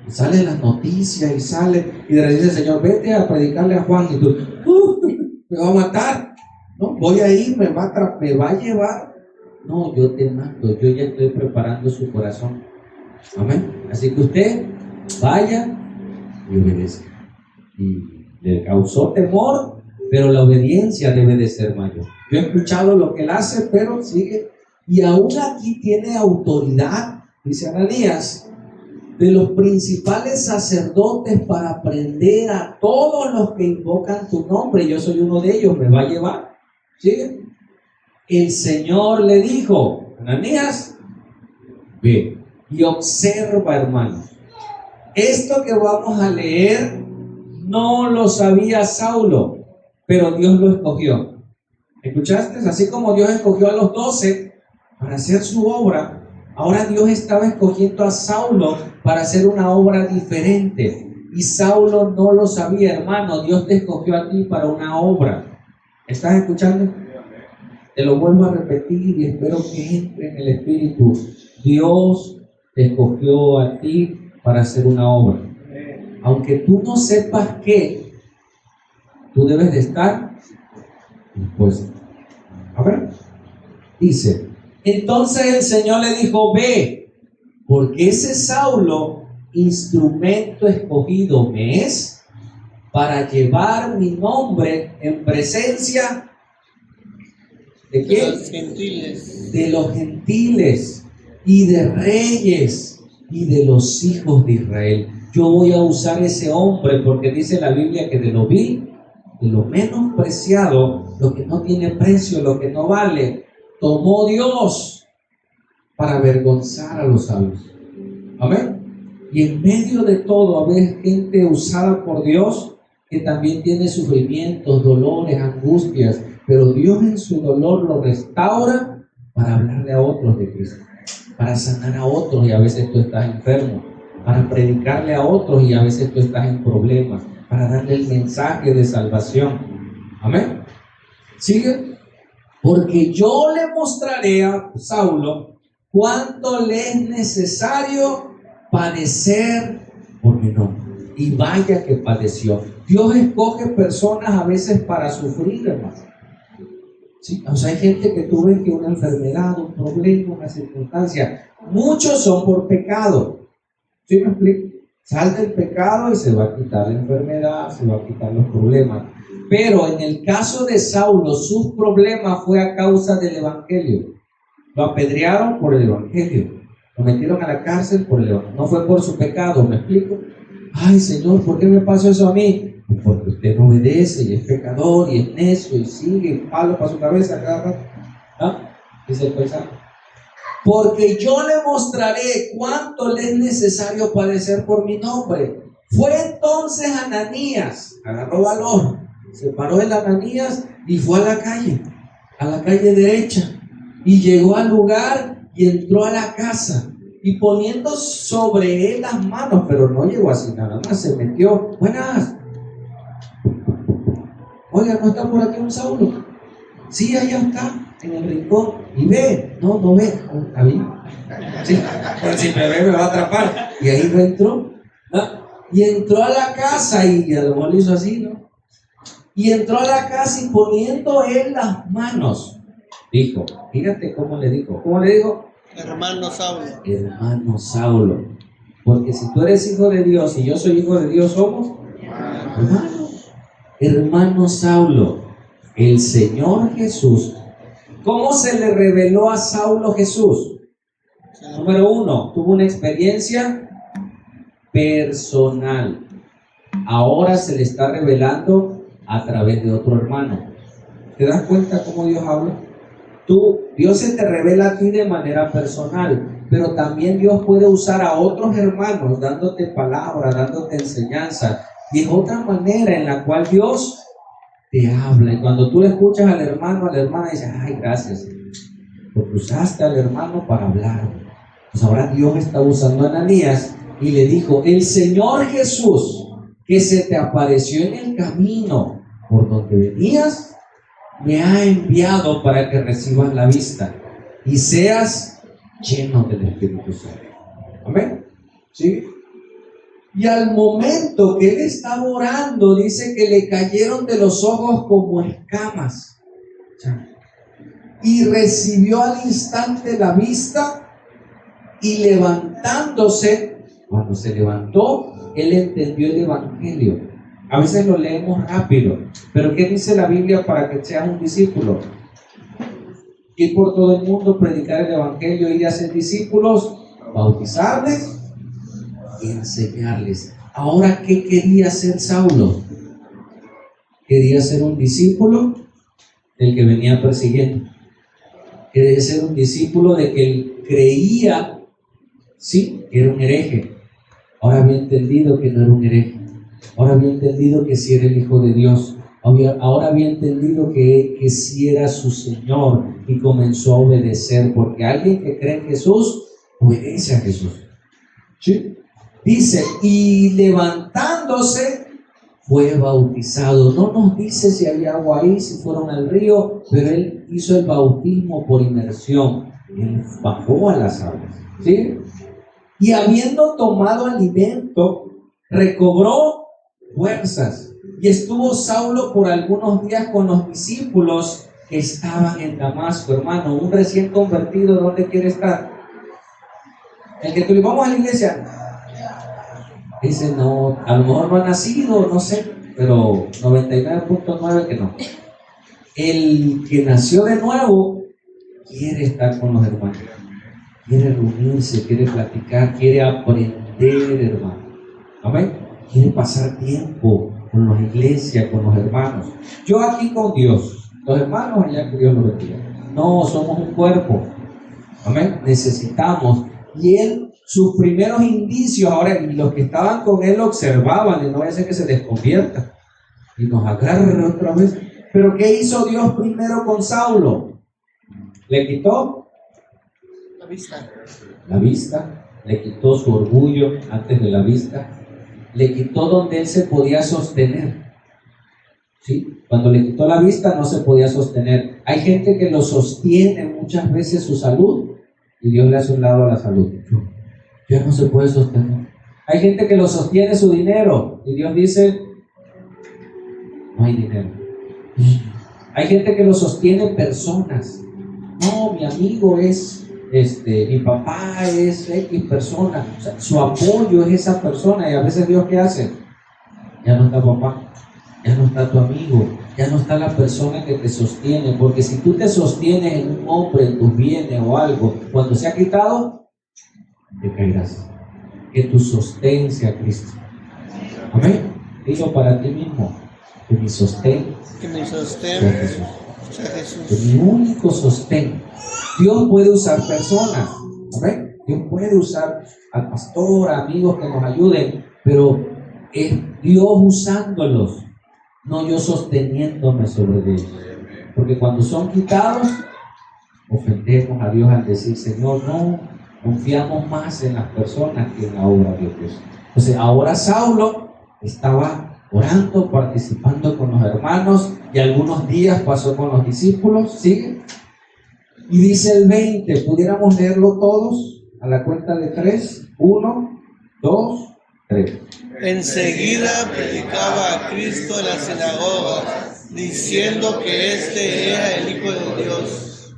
Y sale en las noticias y sale, y le dice el Señor, vete a predicarle a Juan, y tú, me va a matar, no, voy a ir, me va a llevar. No, yo te mato, yo ya estoy preparando su corazón. Amén. Así que usted vaya y obedezca. Y le causó temor, pero la obediencia debe de ser mayor. Yo he escuchado lo que él hace, pero sigue. Y aún aquí tiene autoridad, dice Ananías, de los principales sacerdotes para prender a todos los que invocan tu nombre. Yo soy uno de ellos, me va a llevar. ¿Sí? El Señor le dijo, Ananías, ve y observa, hermano. Esto que vamos a leer no lo sabía Saulo, pero Dios lo escogió. ¿Escuchaste? Así como Dios escogió a los 12 para hacer su obra, ahora Dios estaba escogiendo a Saulo para hacer una obra diferente. Y Saulo no lo sabía, hermano. Dios te escogió a ti para una obra. ¿Estás escuchando? Te lo vuelvo a repetir y espero que entre en el espíritu. Dios te escogió a ti para hacer una obra. Aunque tú no sepas qué, tú debes de estar dispuesto. A ver, dice, entonces el Señor le dijo, ve, porque ese Saulo, instrumento escogido me es para llevar mi nombre en presencia ¿de quién?
De los gentiles.
De los gentiles y de reyes y de los hijos de Israel. Yo voy a usar ese hombre porque dice la Biblia que de lo vil, de lo menospreciado, lo que no tiene precio, lo que no vale, tomó Dios para avergonzar a los sabios. Amén. Y en medio de todo, a ver, gente usada por Dios que también tiene sufrimientos, dolores, angustias, pero Dios en su dolor lo restaura para hablarle a otros de Cristo, para sanar a otros y a veces tú estás enfermo, para predicarle a otros y a veces tú estás en problemas, para darle el mensaje de salvación. Amén. ¿Sigue? Porque yo le mostraré a Saulo cuánto le es necesario padecer por mi nombre. Y vaya que padeció. Dios escoge personas a veces para sufrir, hermano. Sí, o sea, hay gente que tú ves que una enfermedad, un problema, una circunstancia, muchos son por pecado. ¿Sí me explico? Sal del pecado y se va a quitar la enfermedad, se va a quitar los problemas. Pero en el caso de Saulo, sus problemas fue a causa del evangelio. Lo apedrearon por el evangelio. Lo metieron a la cárcel por el evangelio. No fue por su pecado, ¿me explico? Ay, Señor, ¿por qué me pasó eso a mí? Porque usted no obedece y es pecador y es necio y sigue palo para su cabeza cada rato. ¿Ah? Dice el paisano. Porque yo le mostraré cuánto le es necesario padecer por mi nombre. Fue entonces Ananías, agarró valor, se paró en Ananías y fue a la calle derecha, y llegó al lugar y entró a la casa. Y poniendo sobre él las manos, pero no llegó así nada más, se metió. Buenas. Oiga, ¿no está por aquí un Saulo? Sí, allá está, en el rincón. Y ve, no ve. ¿Está bien? Sí, pues si me ve me va a atrapar. Y ahí no entró. ¿Ah? Y entró a la casa y a lo mejor le hizo así, ¿no? Y entró a la casa y poniendo él las manos, dijo, fíjate cómo le dijo. ¿Cómo le dijo?
Hermano Saulo.
Hermano Saulo. Porque si tú eres hijo de Dios y yo soy hijo de Dios, somos hermanos. Hermano Saulo, el Señor Jesús. ¿Cómo se le reveló a Saulo Jesús? Número 1, tuvo una experiencia personal. Ahora se le está revelando a través de otro hermano. ¿Te das cuenta cómo Dios habla? Dios se te revela a ti de manera personal, pero también Dios puede usar a otros hermanos dándote palabra, dándote enseñanza. Y es otra manera en la cual Dios te habla. Y cuando tú le escuchas al hermano, a la hermana, dices, ay, gracias, porque usaste al hermano para hablar. Pues ahora Dios está usando a Ananías y le dijo, el Señor Jesús que se te apareció en el camino por donde venías, me ha enviado para que recibas la vista y seas lleno del Espíritu Santo. Amén. ¿Sí? Y al momento que él estaba orando, dice que le cayeron de los ojos como escamas. Y recibió al instante la vista y levantándose, cuando se levantó, él entendió el Evangelio. A veces lo leemos rápido, pero ¿qué dice la Biblia para que seas un discípulo? Ir por todo el mundo, predicar el Evangelio, ir a hacer discípulos, bautizarles y enseñarles. Ahora, ¿qué quería hacer Saulo? Quería ser un discípulo del que venía persiguiendo. Quería ser un discípulo de que él creía, sí, que era un hereje. Ahora había entendido que no era un hereje. Ahora había entendido que sí era el Hijo de Dios. Ahora había entendido que sí era su Señor y comenzó a obedecer, porque alguien que cree en Jesús, obedece a Jesús. ¿Sí? Dice, y levantándose, fue bautizado. No nos dice si había agua ahí, si fueron al río, pero él hizo el bautismo por inmersión. Él bajó a las aguas, ¿sí? Y habiendo tomado alimento, recobró fuerzas. Y estuvo Saulo por algunos días con los discípulos que estaban en Damasco. Hermano, un recién convertido, ¿dónde quiere estar? El que vamos a la iglesia, dice, no, a lo mejor no ha nacido, no sé, pero 99.9 que no. El que nació de nuevo quiere estar con los hermanos, quiere reunirse, quiere platicar, quiere aprender, hermano. Amén. Quiere pasar tiempo con la iglesia, con los hermanos. Yo aquí con Dios, los hermanos allá, que Dios los bendiga. No, somos un cuerpo. Amén. Necesitamos. Y él, sus primeros indicios, ahora, y los que estaban con él lo observaban, y no vaya a ser que se desconvierta y nos agarre otra vez. Pero ¿qué hizo Dios primero con Saulo? Le quitó la vista, le quitó su orgullo antes de la vista, le quitó donde él se podía sostener. ¿Sí? Cuando le quitó la vista no se podía sostener. Hay gente que lo sostiene muchas veces su salud y Dios le hace un lado a la salud. Ya no se puede sostener. Hay gente que lo sostiene su dinero y Dios dice, no hay dinero. Hay gente que lo sostiene personas. No, mi amigo es mi papá es X persona. O sea, su apoyo es esa persona. Y a veces Dios, ¿qué hace? Ya no está papá, ya no está tu amigo, ya no está la persona que te sostiene. Porque si tú te sostienes en un hombre, en tus bienes o algo, cuando se ha quitado, te caerás. Que tu sostén sea Cristo. Amén. Dilo para ti mismo, que mi sostén sea Jesús. Que mi único sostén. Dios puede usar personas. Amén. Dios puede usar al pastor, amigos que nos ayuden, pero es Dios usándolos, no yo sosteniéndome sobre ellos. Porque cuando son quitados, ofendemos a Dios al decir, Señor, no, confiamos más en las personas que en la obra de Dios. Entonces, ahora Saulo estaba orando, participando con los hermanos, y algunos días pasó con los discípulos. ¿Sigue? Y dice el 20, ¿pudiéramos leerlo todos? A la cuenta de 3, 1, 2, 3.
Enseguida predicaba a Cristo en las sinagogas, diciendo que este era el Hijo de Dios.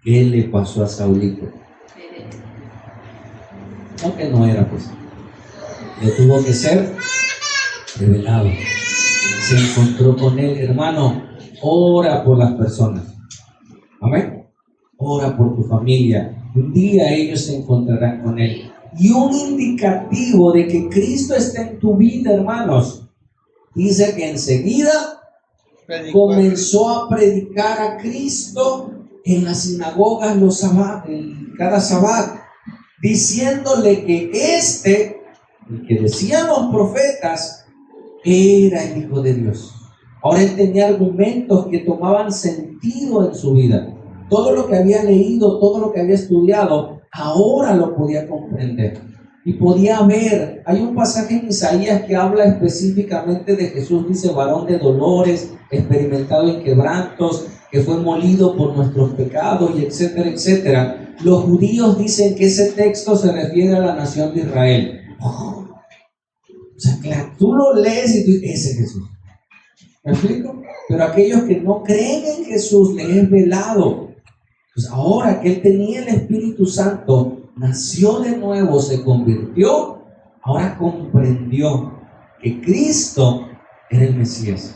¿Qué le pasó a Saulito? No, que no era, pues. Le tuvo que ser revelado. Se encontró con él. Hermano, ora por las personas. Amén. Ora por tu familia. Un día ellos se encontrarán con él. Y un indicativo de que Cristo está en tu vida, hermanos, dice que enseguida comenzó a predicar a Cristo en las sinagogas cada sabbat, diciéndole que el que decían los profetas, era el Hijo de Dios. Ahora él tenía argumentos que tomaban sentido en su vida. Todo lo que había leído, todo lo que había estudiado, ahora lo podía comprender y podía ver. Hay un pasaje en Isaías que habla específicamente de Jesús, dice, varón de dolores, experimentado en quebrantos, que fue molido por nuestros pecados, y etcétera, etcétera. Los judíos dicen que ese texto se refiere a la nación de Israel. O sea, claro, tú lo lees y tú dices, ese es Jesús. ¿Me explico? Pero aquellos que no creen en Jesús, les es velado. Pues ahora que él tenía el Espíritu Santo, nació de nuevo, se convirtió, ahora comprendió que Cristo era el Mesías.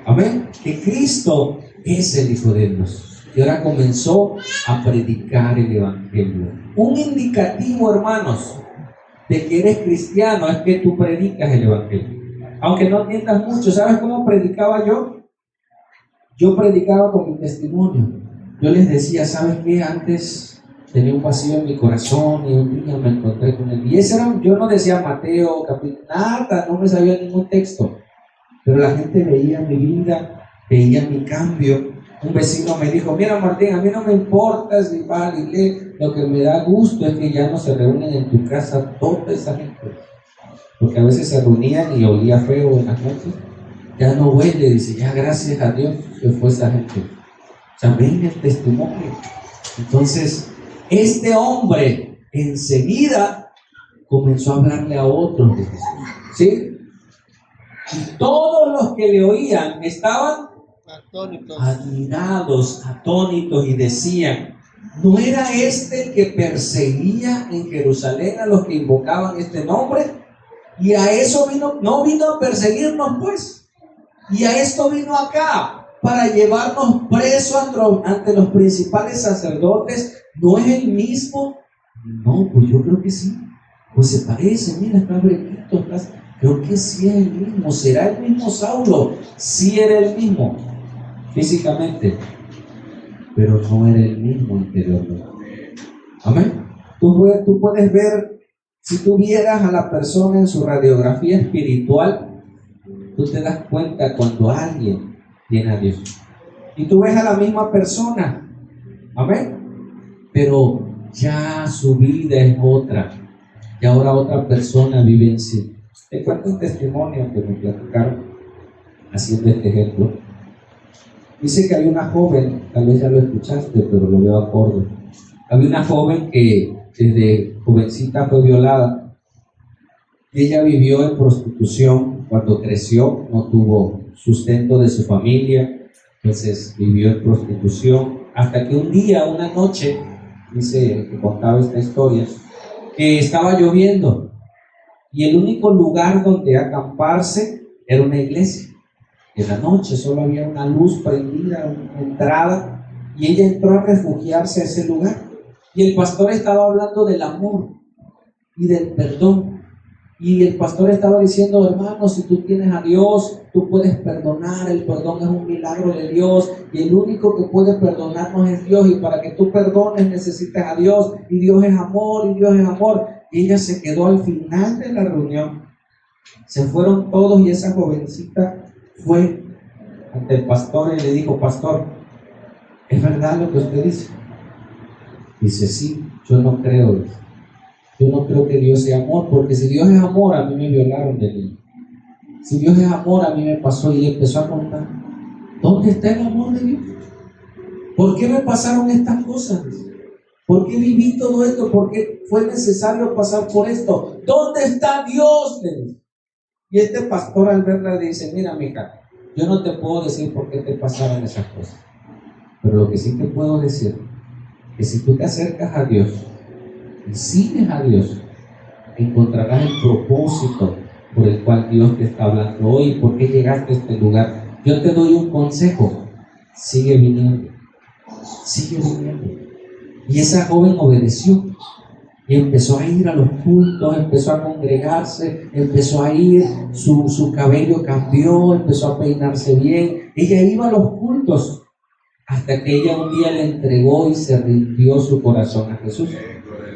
Amén. Que Cristo es el Hijo de Dios. Y ahora comenzó a predicar el Evangelio. Un indicativo, hermanos, de que eres cristiano es que tú predicas el Evangelio. Aunque no entiendas mucho. ¿Sabes cómo predicaba yo? Yo predicaba con mi testimonio. Yo les decía, ¿sabes qué? Antes tenía un vacío en mi corazón y un día me encontré con él. Y ese era, yo no decía Mateo, capítulo, nada, no me sabía ningún texto. Pero la gente veía mi vida, veía mi cambio. Un vecino me dijo, mira Martín, a mí no me importa si va a la iglesia, lo que me da gusto es que ya no se reúnen en tu casa toda esa gente. porque a veces se reunían y olía feo en las noches. Ya no huele, dice, ya gracias a Dios que fue esa gente. O sea, ven el testimonio. Entonces, este hombre enseguida comenzó a hablarle a otros de Jesús, ¿sí? Y todos los que le oían estaban
atónitos,
admirados, atónitos, y decían, ¿no era este el que perseguía en Jerusalén a los que invocaban este nombre? Y a eso vino, no vino a perseguirnos pues, y a esto vino acá, para llevarnos presos ante los principales sacerdotes. ¿No es el mismo? No, pues yo creo que sí. Pues se parece, mira, está brequito, creo que sí es el mismo. ¿Será el mismo Saulo? Sí era el mismo físicamente, pero no era el mismo interiormente. Amén. Tú puedes ver, si tú vieras a la persona en su radiografía espiritual, tú te das cuenta cuando alguien tiene a Dios. Y tú ves a la misma persona, amén, pero ya su vida es otra. Y ahora otra persona vive en sí. Te cuento un testimonio que me platicaron haciendo este ejemplo. Dice que había una joven, tal vez ya lo escuchaste, pero lo veo acorde. Había una joven que desde jovencita fue violada. Ella vivió en prostitución. Cuando creció no tuvo sustento de su familia, entonces vivió en prostitución, hasta que un día, una noche, dice que contaba esta historia, que estaba lloviendo y el único lugar donde acamparse era una iglesia. En la noche solo había una luz prendida, una entrada, y ella entró a refugiarse a ese lugar. Y el pastor estaba hablando del amor y del perdón. Y el pastor estaba diciendo, hermano, si tú tienes a Dios, tú puedes perdonar. El perdón es un milagro de Dios, y el único que puede perdonarnos es Dios. Y para que tú perdones necesitas a Dios, y Dios es amor, y Dios es amor. Y ella se quedó al final de la reunión. Se fueron todos y esa jovencita fue ante el pastor y le dijo, pastor, ¿es verdad lo que usted dice? Dice, sí, yo no creo. Yo no creo que Dios sea amor, porque si Dios es amor, a mí me violaron de niño. Si Dios es amor, a mí me pasó. Y empezó a contar, ¿dónde está el amor de Dios? ¿Por qué me pasaron estas cosas? ¿Por qué viví todo esto? ¿Por qué fue necesario pasar por esto? ¿Dónde está Dios? Y este pastor al verla le dice, mira, mija, yo no te puedo decir por qué te pasaron esas cosas, pero lo que sí te puedo decir es que si tú te acercas a Dios y sigues a Dios, encontrarás el propósito por el cual Dios te está hablando hoy. ¿Por qué llegaste a este lugar? Yo te doy un consejo: sigue viniendo, sigue viniendo. Y esa joven obedeció y empezó a ir a los cultos, empezó a congregarse, empezó a ir, su cabello cambió, empezó a peinarse bien. Ella iba a los cultos hasta que ella un día le entregó y se rindió su corazón a Jesús.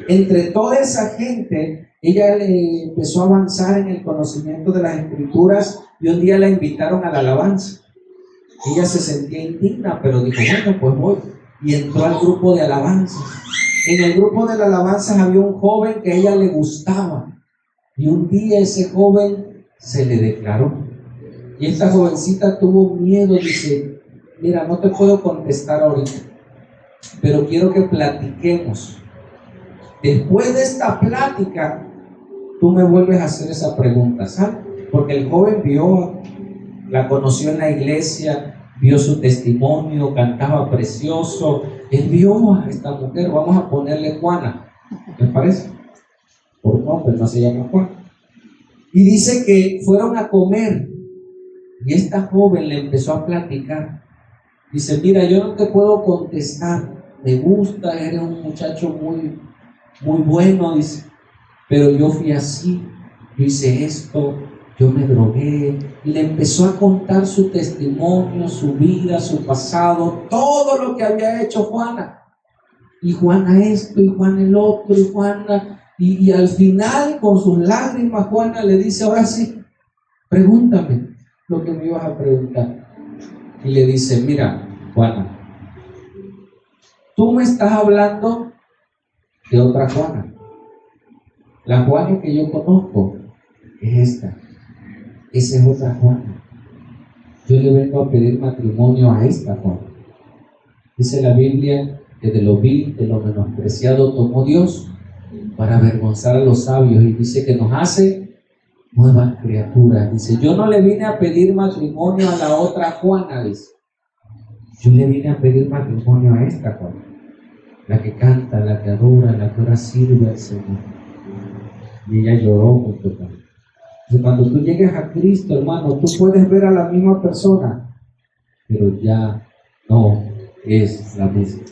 Entre toda esa gente, ella le empezó a avanzar en el conocimiento de las Escrituras, y un día la invitaron a la alabanza. Ella se sentía indigna, pero dijo, bueno, pues voy. Y entró al grupo de alabanza. En el grupo de la alabanza había un joven que a ella le gustaba, y un día ese joven se le declaró. Y esta jovencita tuvo miedo, dice, mira, no te puedo contestar ahorita, pero quiero que platiquemos. Después de esta plática, tú me vuelves a hacer esa pregunta, ¿sabes? Porque el joven la conoció en la iglesia, vio su testimonio, cantaba precioso. Él vio a esta mujer, vamos a ponerle Juana, ¿me parece? Por nombre, no se llama Juan. Y dice que fueron a comer, y esta joven le empezó a platicar. Dice, mira, yo no te puedo contestar, me gusta, eres un muchacho muy bueno, dice, pero yo fui así, yo hice esto, yo me drogué. Y le empezó a contar su testimonio, su vida, su pasado, todo lo que había hecho Juana. Y Juana esto, y Juana el otro, y Juana, y al final, con sus lágrimas, Juana le dice, ahora sí, pregúntame lo que me ibas a preguntar. Y le dice, mira, Juana, tú me estás hablando de otra Juana. La Juana que yo conozco es esta. Esa es otra Juana. Yo le vengo a pedir matrimonio a esta Juana. Dice la Biblia que de lo vil, de lo menospreciado tomó Dios para avergonzar a los sabios, y dice que nos hace nuevas criaturas. Dice, yo no le vine a pedir matrimonio a la otra Juana, dice. Yo le vine a pedir matrimonio a esta Juana, la que canta, la que adora, la que ahora sirve al Señor. Y ella lloró junto con él. Y cuando tú llegues a Cristo, hermano, tú puedes ver a la misma persona, pero ya no es la misma.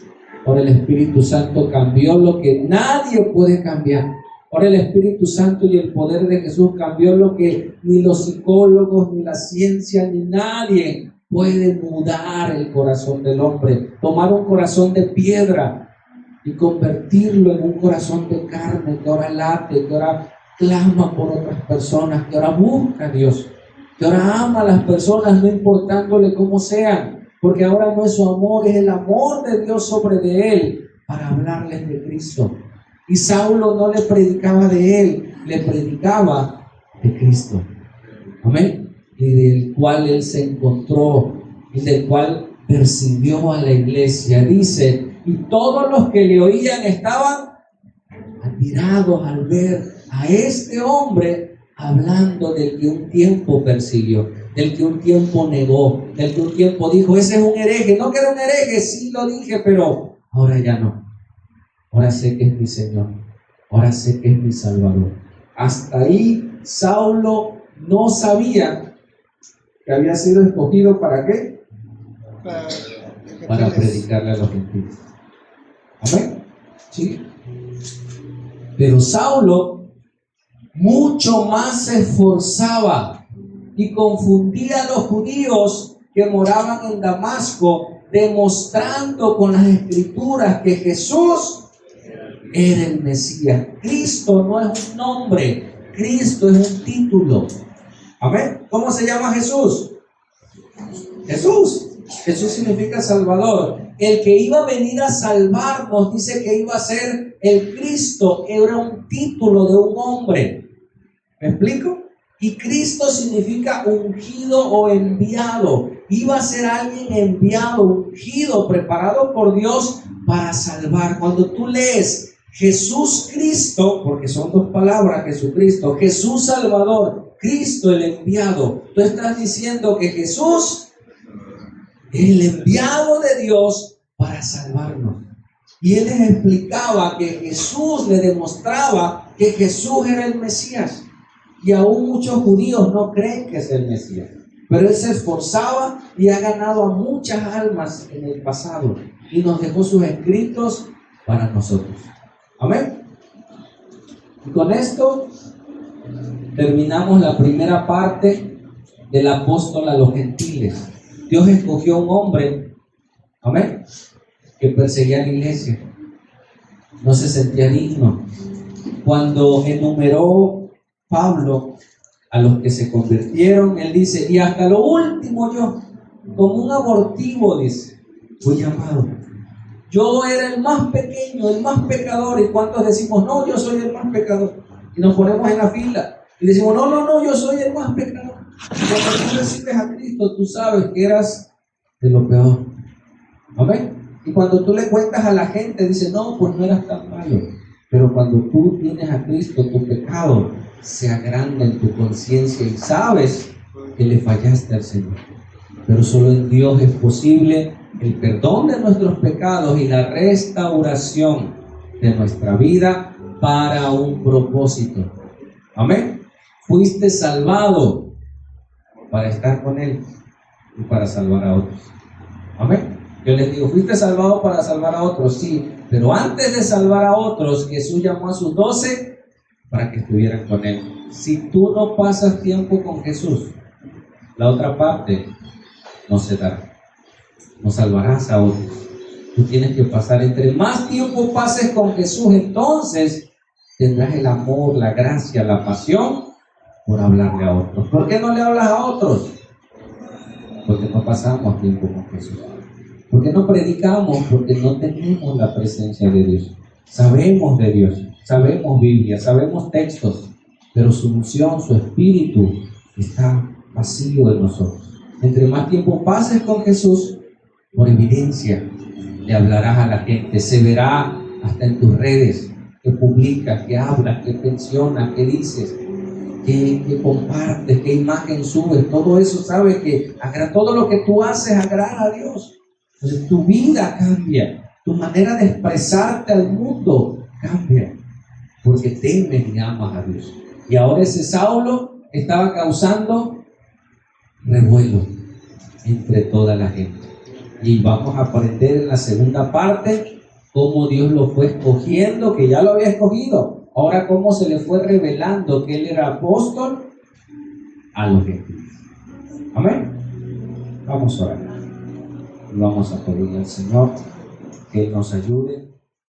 Ahora el Espíritu Santo cambió lo que nadie puede cambiar. Ahora el Espíritu Santo y el poder de Jesús cambió lo que ni los psicólogos, ni la ciencia, ni nadie puede mudar el corazón del hombre. Tomar un corazón de piedra y convertirlo en un corazón de carne que ahora late, que ahora clama por otras personas, que ahora busca a Dios, que ahora ama a las personas no importándole cómo sean, porque ahora no es su amor, es el amor de Dios sobre de él para hablarles de Cristo. Y Saulo no le predicaba de él, le predicaba de Cristo. Amén. Y del cual él se encontró y del cual persiguió a la iglesia. Dice, y todos los que le oían estaban admirados al ver a este hombre hablando del que un tiempo persiguió, del que un tiempo negó, del que un tiempo dijo, ese es un hereje. No que era un hereje, sí lo dije, pero ahora ya no. Ahora sé que es mi Señor, ahora sé que es mi Salvador. Hasta ahí Saulo no sabía que había sido escogido ¿para qué? Para predicarle a los gentiles. Amén. Sí. Pero Saulo mucho más se esforzaba y confundía a los judíos que moraban en Damasco, demostrando con las escrituras que Jesús era el Mesías. Cristo no es un nombre, Cristo es un título. Amén. ¿Cómo se llama Jesús? Jesús. Jesús significa Salvador. El que iba a venir a salvarnos, dice que iba a ser el Cristo, era un título de un hombre. ¿Me explico? Y Cristo significa ungido o enviado. Iba a ser alguien enviado, ungido, preparado por Dios para salvar. Cuando tú lees Jesús Cristo, porque son dos palabras, Jesucristo, Jesús Salvador, Cristo el enviado, tú estás diciendo que Jesús es el enviado de Dios para salvarnos. Y él les explicaba que Jesús le demostraba que Jesús era el Mesías. Y aún muchos judíos no creen que es el Mesías, pero él se esforzaba y ha ganado a muchas almas en el pasado y nos dejó sus escritos para nosotros. Amén. Y con esto terminamos la primera parte del apóstol a los gentiles. Dios escogió a un hombre, amén, que perseguía a la iglesia, no se sentía digno. Cuando enumeró Pablo a los que se convirtieron, él dice, y hasta lo último yo, como un abortivo, dice, fui llamado. Yo era el más pequeño, el más pecador. ¿Y cuántos decimos, no, yo soy el más pecador? Y nos ponemos en la fila y decimos, no, yo soy el más pecador. Cuando tú recibes a Cristo, tú sabes que eras de lo peor. ¿Amén? Y cuando tú le cuentas a la gente, dice, no, pues no eras tan malo. Pero cuando tú tienes a Cristo, tu pecado se agranda en tu conciencia y sabes que le fallaste al Señor. Pero solo en Dios es posible el perdón de nuestros pecados y la restauración de nuestra vida para un propósito. Amén. Fuiste salvado para estar con Él y para salvar a otros. Amén. Yo les digo, fuiste salvado para salvar a otros, sí, pero antes de salvar a otros, Jesús llamó a sus 12 para que estuvieran con Él. Si tú no pasas tiempo con Jesús, la otra parte no se dará. No salvarás a otros. Tú tienes que pasar, entre más tiempo pases con Jesús, entonces tendrás el amor, la gracia, la pasión por hablarle a otros. ¿Por qué no le hablas a otros? Porque no pasamos tiempo con Jesús. Porque no predicamos, porque no tenemos la presencia de Dios. Sabemos de Dios, sabemos Biblia, sabemos textos, pero su unción, su espíritu está vacío de nosotros. Entre más tiempo pases con Jesús, por evidencia le hablarás a la gente, se verá hasta en tus redes, que publicas, que hablas, que mencionas, que dices, que compartes, qué imagen subes, todo eso, sabes que todo lo que tú haces agrada a Dios. Entonces tu vida cambia, tu manera de expresarte al mundo cambia, porque temes y amas a Dios. Y ahora ese Saulo estaba causando revuelo entre toda la gente. Y vamos a aprender en la segunda parte cómo Dios lo fue escogiendo, que ya lo había escogido. Ahora cómo se le fue revelando que él era apóstol a los gentiles. Amén. Vamos a orar. Y vamos a pedirle al Señor que nos ayude.